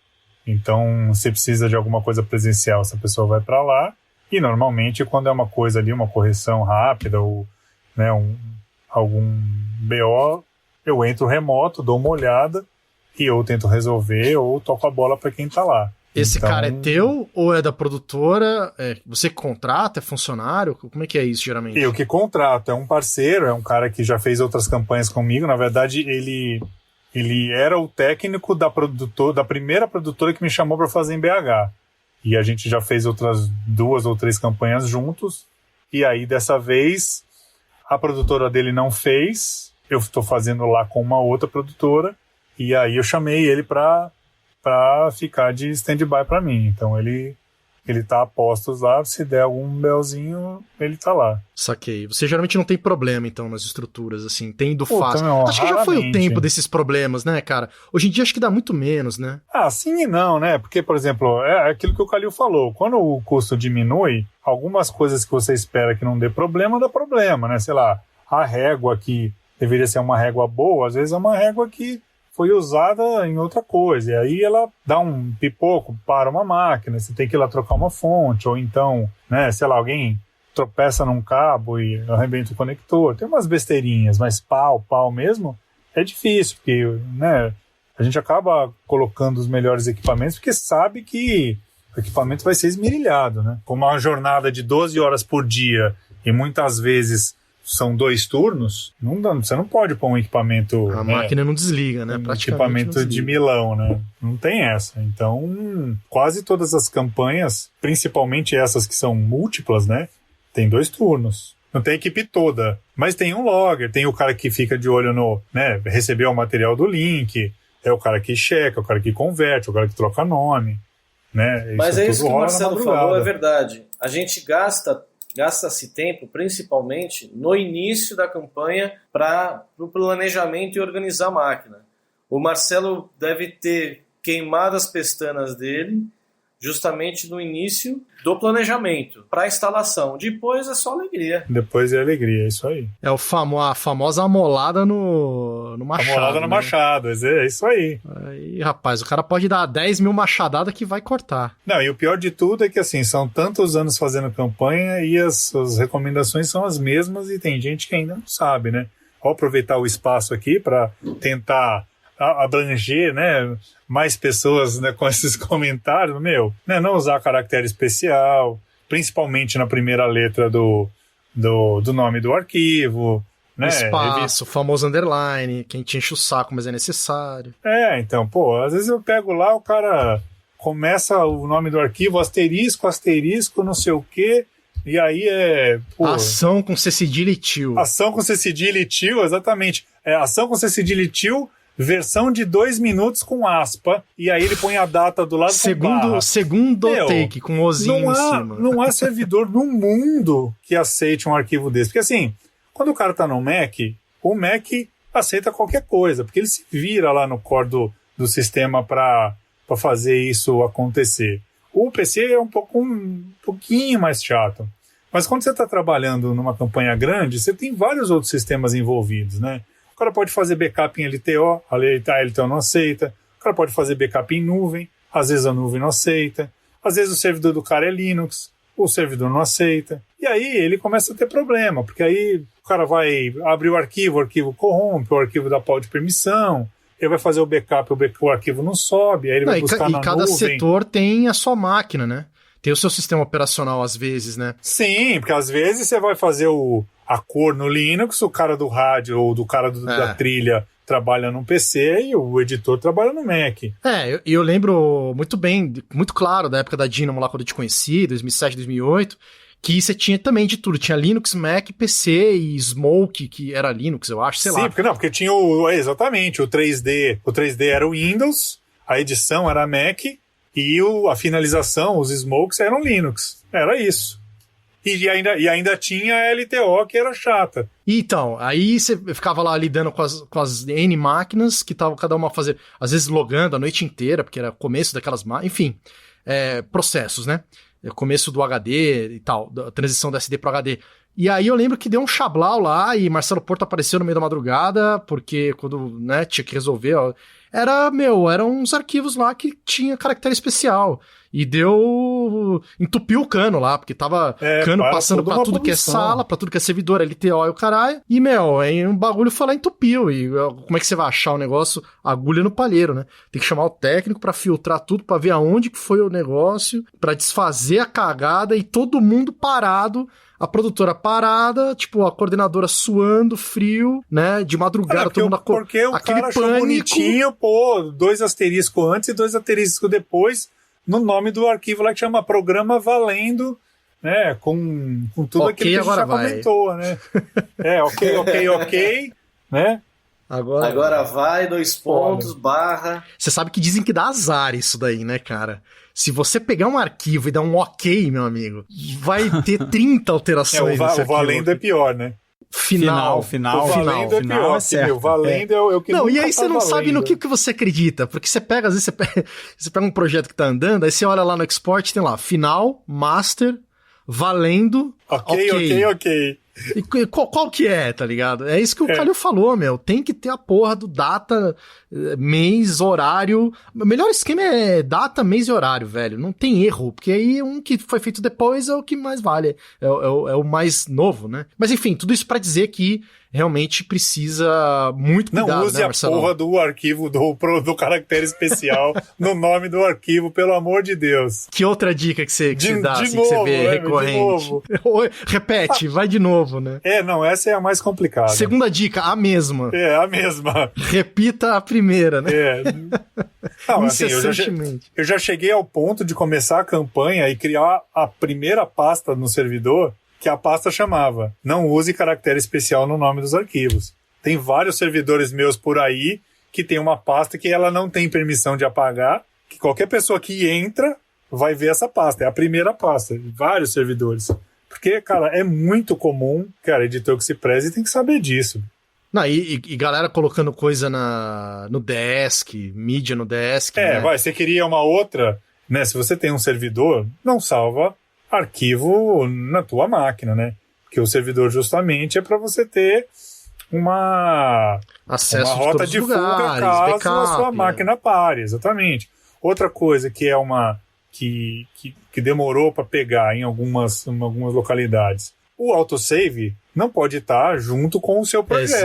Então, se precisa de alguma coisa presencial, essa pessoa vai para lá. E normalmente quando é uma coisa ali, uma correção rápida ou, né, algum BO, eu entro remoto, dou uma olhada e eu tento resolver ou toco a bola para quem tá lá. Esse cara é teu ou é da produtora? Você que contrata, é funcionário? Como é que é isso geralmente? Eu que contrato, é um parceiro, é um cara que já fez outras campanhas comigo. Na verdade, ele era o técnico da primeira produtora que me chamou para fazer em BH. E a gente já fez outras 2 ou 3 campanhas juntos. E aí, dessa vez, a produtora dele não fez. Eu estou fazendo lá com uma outra produtora. E aí eu chamei ele para ficar de stand-by para mim. Então ele tá a postos lá. Se der algum belzinho, ele tá lá. Saquei. Você geralmente não tem problema, então, nas estruturas, assim. Tem indo fácil. Não, acho que já foi o tempo desses problemas, né, cara? Hoje em dia acho que dá muito menos, né? Sim e não, né? Porque, por exemplo, é aquilo que o Calil falou. Quando o custo diminui, algumas coisas que você espera que não dê problema, dá problema, né? Sei lá, a régua que deveria ser uma régua boa, às vezes é uma régua que foi usada em outra coisa, e aí ela dá um pipoco para uma máquina, você tem que ir lá trocar uma fonte, ou então, né, sei lá, alguém tropeça num cabo e arrebenta o conector, tem umas besteirinhas, mas pau mesmo, é difícil, porque, né, a gente acaba colocando os melhores equipamentos, porque sabe que o equipamento vai ser esmerilhado, né, com uma jornada de 12 horas por dia, e muitas vezes são 2 turnos, você não pode pôr um equipamento... A máquina não desliga, né? Um equipamento de milão, né? Não tem essa. Então, quase todas as campanhas, principalmente essas que são múltiplas, né? Tem 2 turnos. Não tem a equipe toda, mas tem um logger, tem o cara que fica de olho no... né? Recebeu o material do link, é o cara que checa, é o cara que converte, é o cara que troca nome, né? Mas é isso que o Marcelo falou, é verdade. A gente gasta-se tempo, principalmente, no início da campanha para o planejamento e organizar a máquina. O Marcelo deve ter queimado as pestanas dele justamente no início do planejamento, para a instalação. Depois é só alegria. Depois é alegria, é isso aí. É a famosa amolada no machado. Amolada no machado, é isso aí. Aí, rapaz, o cara pode dar 10 mil machadadas que vai cortar. Não, e o pior de tudo é que, assim, são tantos anos fazendo campanha e as recomendações são as mesmas e tem gente que ainda não sabe, né? Vou aproveitar o espaço aqui para tentar abranger, né, mais pessoas, né, com esses comentários, né, não usar caractere especial, principalmente na primeira letra do nome do arquivo, né? Espaço, o famoso underline, quem te enche o saco, mas é necessário. Então, às vezes eu pego lá, o cara começa o nome do arquivo, asterisco, não sei o quê, e aí ação com C cedilha e tio. Ação com C cedilha e tio, exatamente. Ação com C cedilha e tio, versão de 2 minutos com aspa, e aí ele põe a data do lado com barra. Segundo take, com ozinho em cima. Não há servidor no mundo que aceite um arquivo desse. Porque assim, quando o cara tá no Mac, o Mac aceita qualquer coisa, porque ele se vira lá no core do sistema para fazer isso acontecer. O PC é um pouquinho mais chato. Mas quando você está trabalhando numa campanha grande, você tem vários outros sistemas envolvidos, né? O cara pode fazer backup em LTO, a LTO não aceita. O cara pode fazer backup em nuvem, às vezes a nuvem não aceita. Às vezes o servidor do cara é Linux, o servidor não aceita. E aí ele começa a ter problema, porque aí o cara vai abrir o arquivo corrompe, o arquivo dá pau de permissão, ele vai fazer o backup, o arquivo não sobe, aí ele vai buscar na nuvem. E cada setor tem a sua máquina, né? Tem o seu sistema operacional às vezes, né? Sim, porque às vezes você vai fazer a cor no Linux, o cara do rádio ou do cara da trilha trabalha no PC e o editor trabalha no Mac. Eu lembro muito bem, muito claro da época da Dynamo lá quando eu te conheci, 2007, 2008, que você tinha também de tudo. Tinha Linux, Mac, PC e Smoke, que era Linux, eu acho, sei lá. Sim, porque tinha exatamente, o 3D. O 3D era o Windows, a edição era Mac e a finalização, os Smokes eram Linux. Era isso. E ainda tinha a LTO, que era chata. Então, aí você ficava lá lidando com as N máquinas, que estavam cada uma fazendo, às vezes logando a noite inteira, porque era começo daquelas máquinas, enfim, processos, né? Começo do HD e tal, da transição do SD pro HD. E aí eu lembro que deu um chablau lá e Marcelo Porto apareceu no meio da madrugada, porque quando, né, tinha que resolver, ó, eram uns arquivos lá que tinha caractere especial. E entupiu o cano lá, porque tava cano passando pra tudo que é sala, pra tudo que é servidor, LTO e o caralho. E, aí um bagulho foi lá e entupiu. E como é que você vai achar o negócio? Agulha no palheiro, né? Tem que chamar o técnico pra filtrar tudo, pra ver aonde que foi o negócio, pra desfazer a cagada e todo mundo parado. A produtora parada, tipo, a coordenadora suando, frio, né? De madrugada, todo mundo porque o cara achou bonitinho, 2 asteriscos antes e 2 asteriscos depois, no nome do arquivo lá que chama Programa Valendo, né? Com tudo aquilo que a gente já comentou, né? ok, né? Agora vai, 2 pontos, barra. Você sabe que dizem que dá azar isso daí, né, cara? Se você pegar um arquivo e dar um ok, meu amigo, vai ter 30 alterações. O valendo é pior, né? Final. O valendo é pior. O valendo é o que não, nunca e aí você não sabe no que você acredita. Porque você pega, às vezes, você pega um projeto que tá andando, aí você olha lá no export, tem lá, final, master, valendo, ok. E qual que é, tá ligado? É isso que o Calil falou, meu. Tem que ter a porra do data, mês, horário. O melhor esquema é data, mês e horário, velho. Não tem erro, porque aí um que foi feito depois é o que mais vale. É o mais novo, né? Mas enfim, tudo isso pra dizer que realmente precisa muito cuidado, não use, né, a porra do arquivo do caractere especial no nome do arquivo, pelo amor de Deus. Que outra dica que você dá, assim, novo, que você vê recorrente? Repete, vai de novo, né? Não, essa é a mais complicada. Segunda dica, a mesma. A mesma. Repita a primeira, né? Não, assim, eu já cheguei ao ponto de começar a campanha e criar a primeira pasta no servidor, que a pasta chamava "Não use caractere especial no nome dos arquivos". Tem vários servidores meus por aí que tem uma pasta que ela não tem permissão de apagar, que qualquer pessoa que entra vai ver essa pasta. É a primeira pasta, vários servidores. Porque, cara, é muito comum, cara, editor que se preze tem que saber disso. Não, e galera colocando coisa no desk, mídia no desk. Né? Você queria uma outra, né? Se você tem um servidor, não salva arquivo na tua máquina, né? Porque o servidor justamente é para você ter uma rota de fuga caso a sua máquina pare, exatamente. Outra coisa que é que demorou para pegar em algumas localidades. O autosave não pode estar junto com o seu projeto.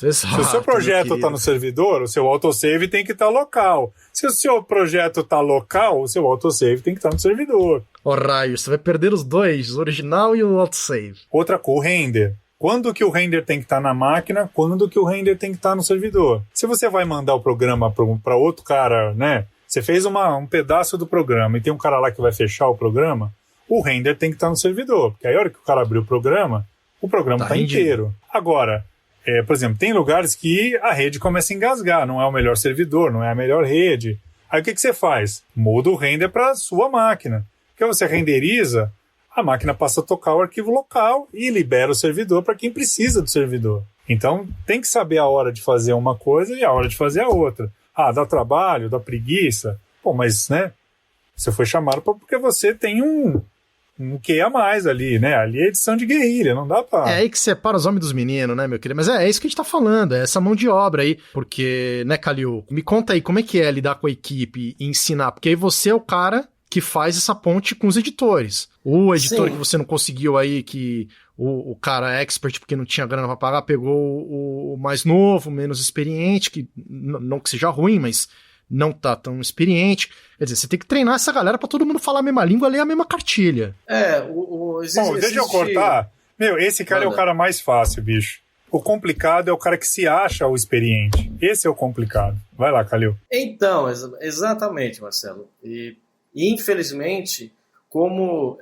Exato. Se o seu projeto está no servidor, o seu autosave tem que estar local. Se o seu projeto está local, o seu autosave tem que estar no servidor. Raio, você vai perder os dois, o original e o autosave. Outra coisa, o render. Quando que o render tem que estar na máquina, quando que o render tem que estar no servidor. Se você vai mandar o programa para outro cara, né? Você fez um pedaço do programa e tem um cara lá que vai fechar o programa, o render tem que estar no servidor. Porque aí a hora que o cara abrir o programa tá inteiro. Agora, por exemplo, tem lugares que a rede começa a engasgar, não é o melhor servidor, não é a melhor rede. Aí o que você faz? Muda o render para a sua máquina. Porque você renderiza, a máquina passa a tocar o arquivo local e libera o servidor para quem precisa do servidor. Então, tem que saber a hora de fazer uma coisa e a hora de fazer a outra. Dá trabalho, dá preguiça. Mas, né, você foi chamado porque você tem um que a mais ali, né? Ali é edição de guerrilha, não dá pra... É aí que separa os homens dos meninos, né, meu querido? Mas é isso que a gente tá falando, é essa mão de obra aí. Porque, né, Calil, me conta aí, como é que é lidar com a equipe e ensinar? Porque aí você é o cara que faz essa ponte com os editores. O editor Sim. que você não conseguiu aí, que o cara expert, porque não tinha grana pra pagar, pegou o mais novo, menos experiente, que não que seja ruim, mas não tá tão experiente. Quer dizer, você tem que treinar essa galera pra todo mundo falar a mesma língua, ler a mesma cartilha. Deixa eu cortar. Esse cara é o cara mais fácil, bicho. O complicado é o cara que se acha o experiente. Esse é o complicado. Vai lá, Calil. Então, exatamente, Marcelo. E infelizmente, como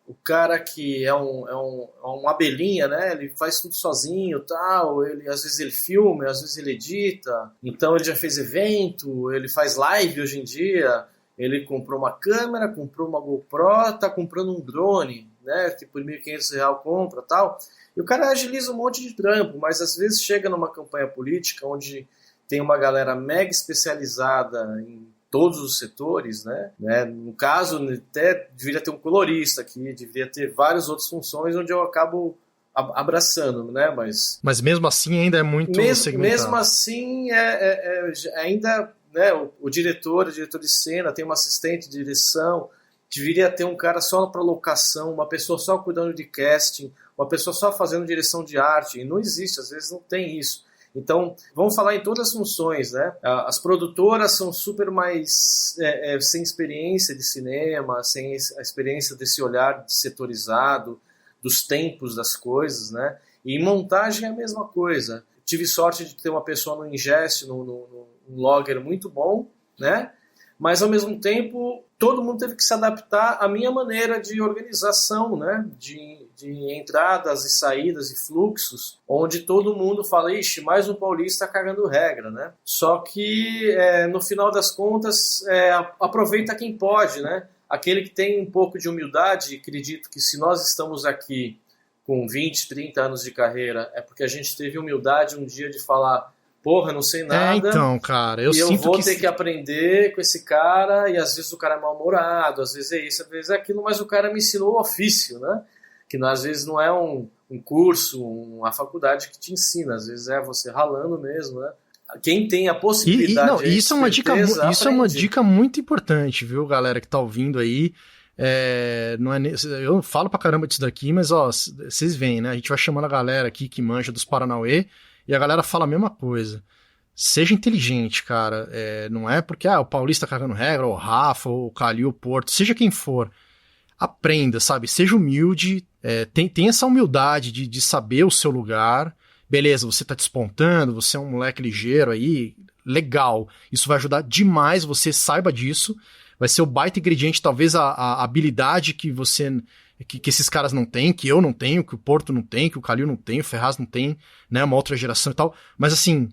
o cara que é uma abelhinha, né? Ele faz tudo sozinho, tal. Às vezes ele filma, às vezes ele edita. Então ele já fez evento, ele faz live hoje em dia. Ele comprou uma câmera, comprou uma GoPro, tá comprando um drone, né? Que por R$1.500 compra, tal. E o cara agiliza um monte de trampo, mas às vezes chega numa campanha política onde tem uma galera mega especializada em todos os setores, né? No caso, até deveria ter um colorista aqui, deveria ter várias outras funções onde eu acabo abraçando, né? Mas mesmo assim ainda é muito segmentado. Mesmo assim, ainda, né? O diretor de cena, tem uma assistente de direção, deveria ter um cara só para locação, uma pessoa só cuidando de casting, uma pessoa só fazendo direção de arte, e não existe, às vezes não tem isso. Então, vamos falar em todas as funções, né? As produtoras são super mais sem experiência de cinema, sem a experiência desse olhar setorizado, dos tempos das coisas, né? E em montagem é a mesma coisa. Tive sorte de ter uma pessoa no Ingest, um logger muito bom, né? Mas, ao mesmo tempo, todo mundo teve que se adaptar à minha maneira de organização, né? De entradas e saídas e fluxos, onde todo mundo fala, ixi, mais um paulista cagando regra, né? Só que, no final das contas, aproveita quem pode, né? Aquele que tem um pouco de humildade, acredito que se nós estamos aqui com 20, 30 anos de carreira, é porque a gente teve humildade um dia de falar, porra, não sei nada. Então, cara, eu vou ter que aprender com esse cara, e às vezes o cara é mal-humorado, às vezes é isso, às vezes é aquilo, mas o cara me ensinou o ofício, né? Que às vezes não é um curso, uma faculdade que te ensina, às vezes é você ralando mesmo, né? Quem tem a possibilidade... Isso é uma dica muito importante, viu, galera que tá ouvindo aí. Eu falo pra caramba disso daqui, mas ó, vocês veem, né? A gente vai chamando a galera aqui que manja dos Paranauê, e a galera fala a mesma coisa. Seja inteligente, cara. Não é porque o Paulista cagando regra, ou o Rafa, ou o Calil, o Porto, seja quem for. Aprenda, sabe? Seja humilde, tem essa humildade de saber o seu lugar. Beleza, você tá despontando, você é um moleque ligeiro aí, legal. Isso vai ajudar demais, você saiba disso. Vai ser o baita ingrediente, talvez a habilidade que que esses caras não têm, que eu não tenho, que o Porto não tem, que o Calil não tem, o Ferraz não tem, né? Uma outra geração e tal. Mas assim,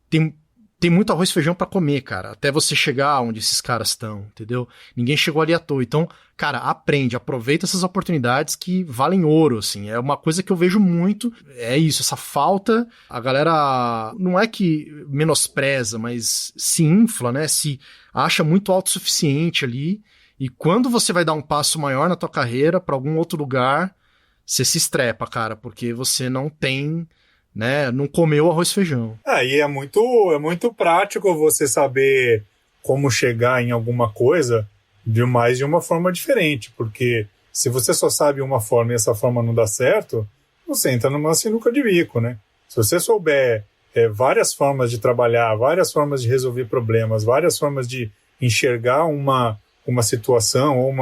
tem muito arroz e feijão pra comer, cara, até você chegar onde esses caras estão, entendeu? Ninguém chegou ali à toa. Então, cara, aprende, aproveita essas oportunidades que valem ouro, assim. É uma coisa que eu vejo muito, é isso, essa falta. A galera não é que menospreza, mas se infla, né? Se acha muito autossuficiente ali. E quando você vai dar um passo maior na tua carreira pra algum outro lugar, você se estrepa, cara, porque você não tem... né? Não comeu arroz e feijão. E é muito prático você saber como chegar em alguma coisa de uma forma diferente, porque se você só sabe uma forma e essa forma não dá certo, você entra numa sinuca de bico, né? Se você souber várias formas de trabalhar, várias formas de resolver problemas, várias formas de enxergar uma situação ou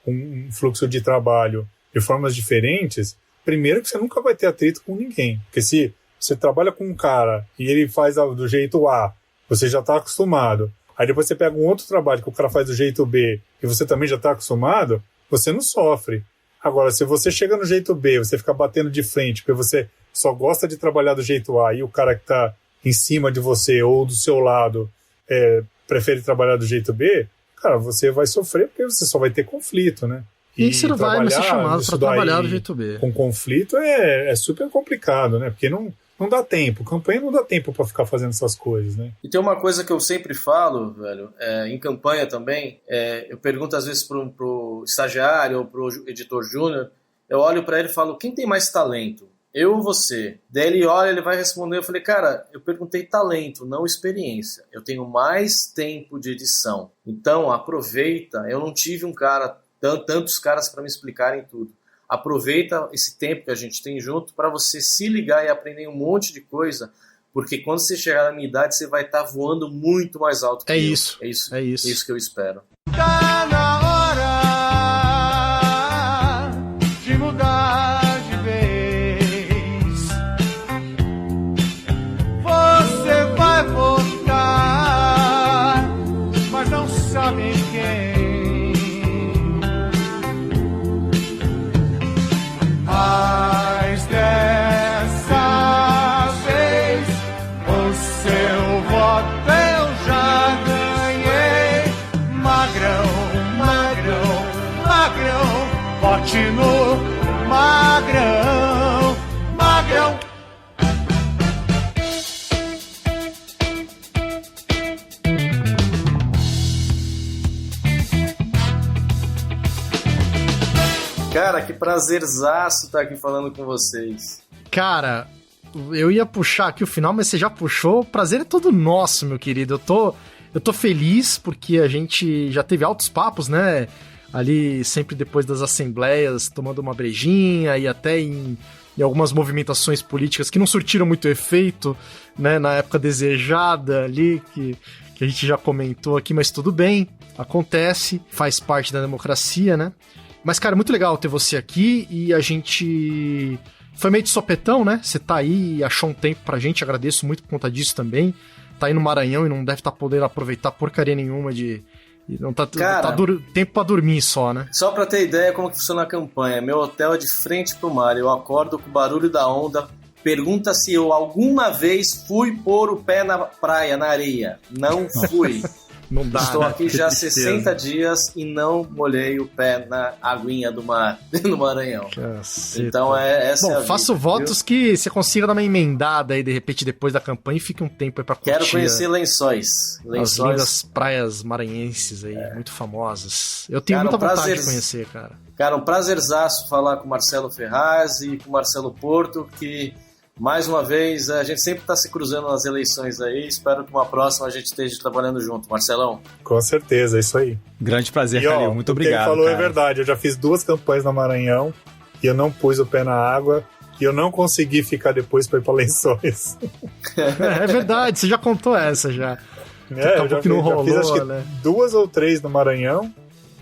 um fluxo de trabalho de formas diferentes, primeiro que você nunca vai ter atrito com ninguém. Porque se você trabalha com um cara e ele faz do jeito A, você já está acostumado. Aí depois você pega um outro trabalho que o cara faz do jeito B e você também já está acostumado, você não sofre. Agora, se você chega no jeito B, você fica batendo de frente porque você só gosta de trabalhar do jeito A e o cara que está em cima de você ou do seu lado prefere trabalhar do jeito B, cara, você vai sofrer porque você só vai ter conflito, né? E você não vai ser chamado para trabalhar do jeito B. Com conflito é super complicado, né? Porque não dá tempo. Campanha não dá tempo para ficar fazendo essas coisas, né? E tem uma coisa que eu sempre falo, velho, em campanha também, eu pergunto às vezes pro estagiário ou pro editor júnior, eu olho para ele e falo, quem tem mais talento? eu ou você? Daí ele olha, ele vai responder, eu falei, cara, eu perguntei talento, não experiência. Eu tenho mais tempo de edição. Então, aproveita. Eu não tive tantos caras para me explicarem tudo. Aproveita esse tempo que a gente tem junto para você se ligar e aprender um monte de coisa, porque quando você chegar na minha idade, você vai estar voando muito mais alto que eu. Isso. É isso que eu espero. Tá na hora de mudar de vez. Você vai votar, mas não sabe em quem. Mas dessa vez o seu voto eu já ganhei. Magrão, magrão, magrão, vote no magrão, magrão. Cara, que prazerzaço estar aqui falando com vocês. Cara, eu ia puxar aqui o final, mas você já puxou. O prazer é todo nosso, meu querido. Eu tô feliz porque a gente já teve altos papos, né? Ali sempre depois das assembleias, tomando uma brejinha e até em algumas movimentações políticas que não surtiram muito efeito, né? Na época desejada ali, que a gente já comentou aqui, mas tudo bem. Acontece, faz parte da democracia, né? Mas, cara, muito legal ter você aqui e a gente... Foi meio de sopetão, né? Você tá aí e achou um tempo pra gente, agradeço muito por conta disso também. Tá aí no Maranhão e não deve estar podendo aproveitar porcaria nenhuma de... Não tá, tempo pra dormir só, né? Só pra ter ideia como que funciona a campanha, meu hotel é de frente pro mar, eu acordo com o barulho da onda, pergunta se eu alguma vez fui pôr o pé na praia, na areia. Não fui. Não dá, Estou né? aqui já há 60 dias e não molhei o pé na aguinha do mar, no Maranhão. Caceta. Então essa é a vida. Faço votos que você consiga dar uma emendada aí, de repente, depois da campanha e fique um tempo aí pra curtir. Quero conhecer Lençóis. As lindas praias maranhenses aí, muito famosas. Eu tenho muita vontade de conhecer, cara. Cara, um prazerzaço falar com o Marcelo Ferraz e com o Marcelo Porto, que... Mais uma vez, a gente sempre está se cruzando nas eleições aí. Espero que uma próxima a gente esteja trabalhando junto. Marcelão? Com certeza, é isso aí. Grande prazer, Calil. Muito obrigado. O que ele falou cara. É verdade. Eu já fiz 2 campanhas no Maranhão e eu não pus o pé na água e eu não consegui ficar depois para ir para Lençóis. É verdade, você já contou essa já. Eu já fiz acho que 2 ou 3 no Maranhão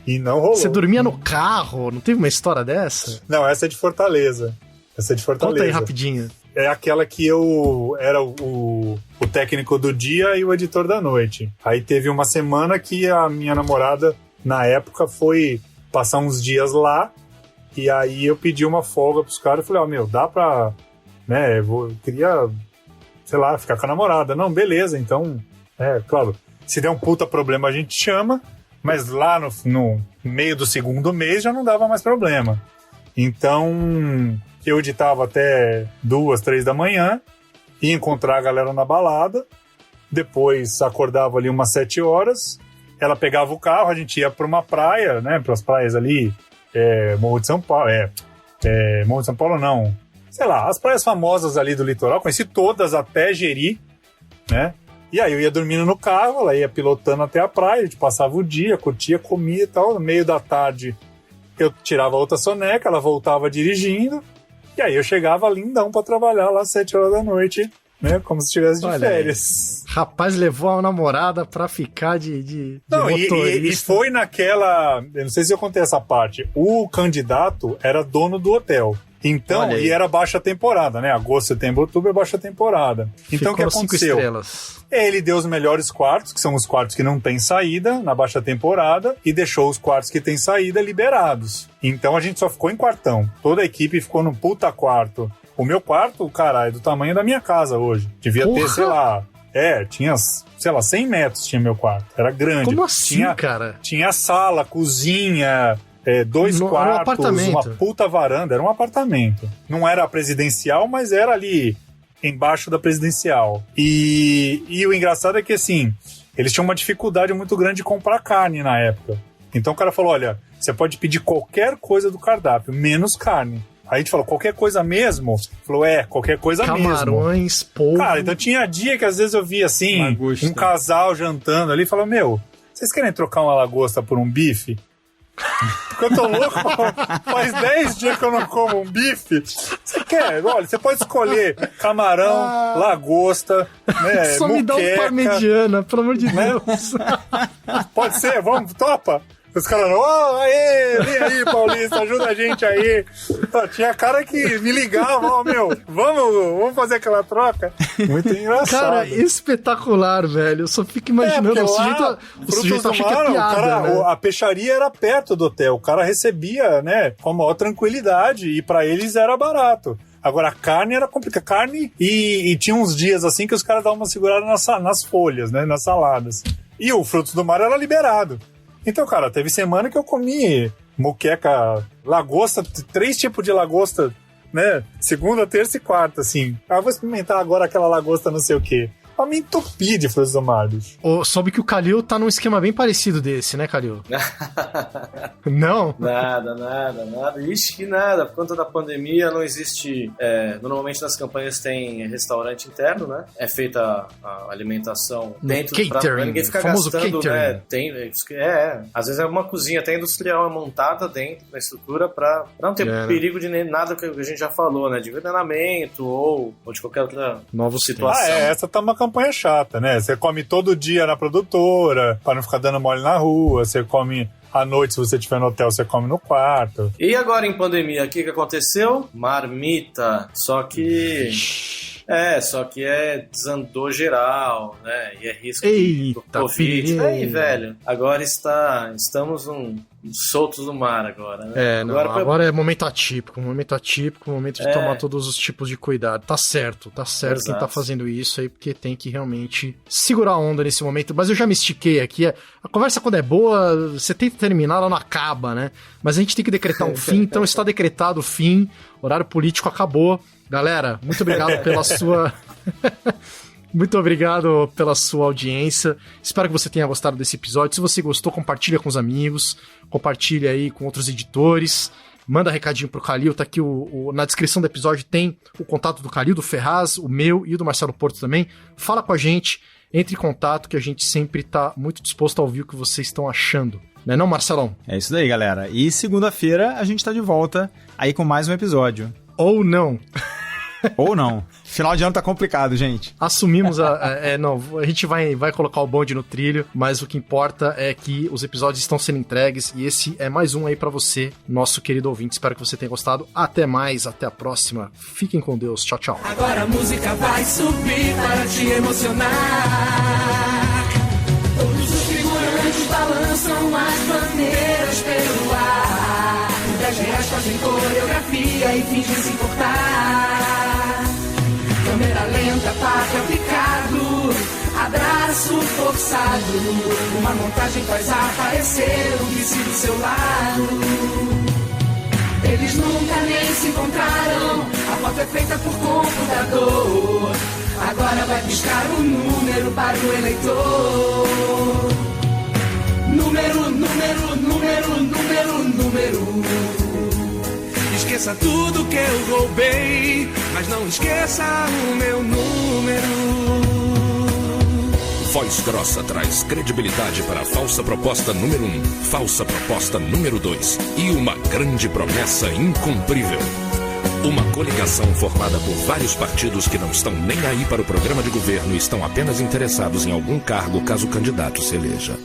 e não rolou. Você dormia no carro? Não teve uma história dessa? Não, essa é de Fortaleza. Conta aí rapidinho. É aquela que eu era o técnico do dia e o editor da noite. Aí teve uma semana que a minha namorada, na época, foi passar uns dias lá. E aí eu pedi uma folga pros caras e falei, dá pra... né, eu queria, sei lá, ficar com a namorada. Não, beleza, então... claro, se der um puta problema a gente chama, mas lá no meio do segundo mês já não dava mais problema. Então... Eu editava até 2, 3 da manhã, ia encontrar a galera na balada, depois acordava ali umas 7 horas, ela pegava o carro, a gente ia para uma praia, né, para as praias ali, Morro de São Paulo, Morro de São Paulo não, sei lá, as praias famosas ali do litoral, conheci todas até Jeri, né, e aí eu ia dormindo no carro, ela ia pilotando até a praia, a gente passava o dia, curtia, comia e tal, no meio da tarde eu tirava outra soneca, ela voltava dirigindo. E aí eu chegava lindão pra trabalhar lá às 7 horas da noite, né? Como se estivesse de férias. Rapaz, levou a namorada pra ficar de não, motorista. E foi naquela... Eu não sei se eu contei essa parte. O candidato era dono do hotel. Então, e era baixa temporada, né? Agosto, setembro, outubro é baixa temporada. Então, o que aconteceu? 5 estrelas. Ele deu os melhores quartos, que são os quartos que não tem saída, na baixa temporada, e deixou os quartos que tem saída liberados. Então, a gente só ficou em quartão. Toda a equipe ficou num puta quarto. O meu quarto, cara, é do tamanho da minha casa hoje. Devia ter, sei lá... tinha, sei lá, 100 metros tinha meu quarto. Era grande. Como assim, cara? Tinha sala, cozinha... 2 quartos, uma puta varanda, era um apartamento. Não era presidencial, mas era ali embaixo da presidencial. E o engraçado é que, assim, eles tinham uma dificuldade muito grande de comprar carne na época. Então o cara falou, olha, você pode pedir qualquer coisa do cardápio, menos carne. Aí a gente falou, qualquer coisa mesmo? Falou, qualquer coisa mesmo. Camarões, polvo. Cara, então tinha dia que às vezes eu via assim, lagosta. Um casal jantando ali e falava, meu, vocês querem trocar uma lagosta por um bife? Porque eu tô louco, faz 10 dias que eu não como um bife. Você quer? Olha, você pode escolher camarão, lagosta, né? Só me dá um parmegiana, pelo amor de Deus. Pode ser, vamos, topa? Os caras, vem aí, Paulista, ajuda a gente aí. Tinha cara que me ligava, vamos fazer aquela troca. Muito engraçado. Cara, espetacular, velho. Eu só fico imaginando, o sujeito acha que é piada, né? A peixaria era perto do hotel, o cara recebia, né, com a maior tranquilidade, e pra eles era barato. Agora, a carne era complicada. Carne, e tinha uns dias assim que os caras davam uma segurada nas folhas, né, nas saladas. E o frutos do mar era liberado. Então, cara, teve semana que eu comi moqueca, lagosta, 3 tipos de lagosta, né? Segunda, terça e quarta, assim. Ah, vou experimentar agora aquela lagosta não sei o quê. Pra me entupir de frutos do mar, bicho. Soube que o Calil tá num esquema bem parecido desse, né, Calil? Não? Nada. Ixi, que nada. Por conta da pandemia, não existe... normalmente nas campanhas tem restaurante interno, né? É feita a alimentação dentro do prato. Pra ninguém ficar gastando, catering. Né? Às vezes é uma cozinha até industrial montada dentro da estrutura pra não ter perigo de nada que a gente já falou, né? De envenenamento ou de qualquer outra situação. Essa tá uma campanha chata, né? Você come todo dia na produtora, pra não ficar dando mole na rua, você come à noite, se você estiver no hotel, você come no quarto. E agora em pandemia, o que aconteceu? Marmita, só que desandou geral, né? E é risco de Covid. Aí, velho, agora estamos soltos no mar agora, né? Agora é momento atípico, momento de tomar todos os tipos de cuidado. Tá certo Exato. Quem tá fazendo isso aí, porque tem que realmente segurar a onda nesse momento. Mas eu já me estiquei aqui, a conversa quando é boa, você tenta terminar, ela não acaba, né? Mas a gente tem que decretar um fim, então está decretado o fim, horário político acabou. Galera, muito obrigado pela sua... Muito obrigado pela sua audiência. Espero que você tenha gostado desse episódio. Se você gostou, compartilha com os amigos, compartilha aí com outros editores, manda recadinho pro Calil, tá aqui na descrição do episódio tem o contato do Calil, do Ferraz, o meu e o do Marcelo Porto também. Fala com a gente, entre em contato, que a gente sempre tá muito disposto a ouvir o que vocês estão achando. Não é não, Marcelão? É isso daí, galera. E segunda-feira a gente tá de volta aí com mais um episódio. Ou não. Ou não. Final de ano tá complicado, gente. Assumimos não, a gente vai colocar o bonde no trilho, mas o que importa é que os episódios estão sendo entregues e esse é mais um aí pra você, nosso querido ouvinte. Espero que você tenha gostado. Até mais, até a próxima. Fiquem com Deus. Tchau, tchau. Agora a música vai subir para te emocionar. Todos os figurantes balançam as bandeiras pelo ar. R$10 fazem coreografia e fingem se importar. Câmera lenta, papel picado, abraço forçado. Uma montagem faz aparecer um vice do seu lado. Eles nunca nem se encontraram, a foto é feita por computador. Agora vai piscar um número para o eleitor. Número. Esqueça tudo que eu roubei, mas não esqueça o meu número. Voz Grossa traz credibilidade para a falsa proposta número 1, falsa proposta número 2 e uma grande promessa incumprível. Uma coligação formada por vários partidos que não estão nem aí para o programa de governo e estão apenas interessados em algum cargo caso o candidato se eleja.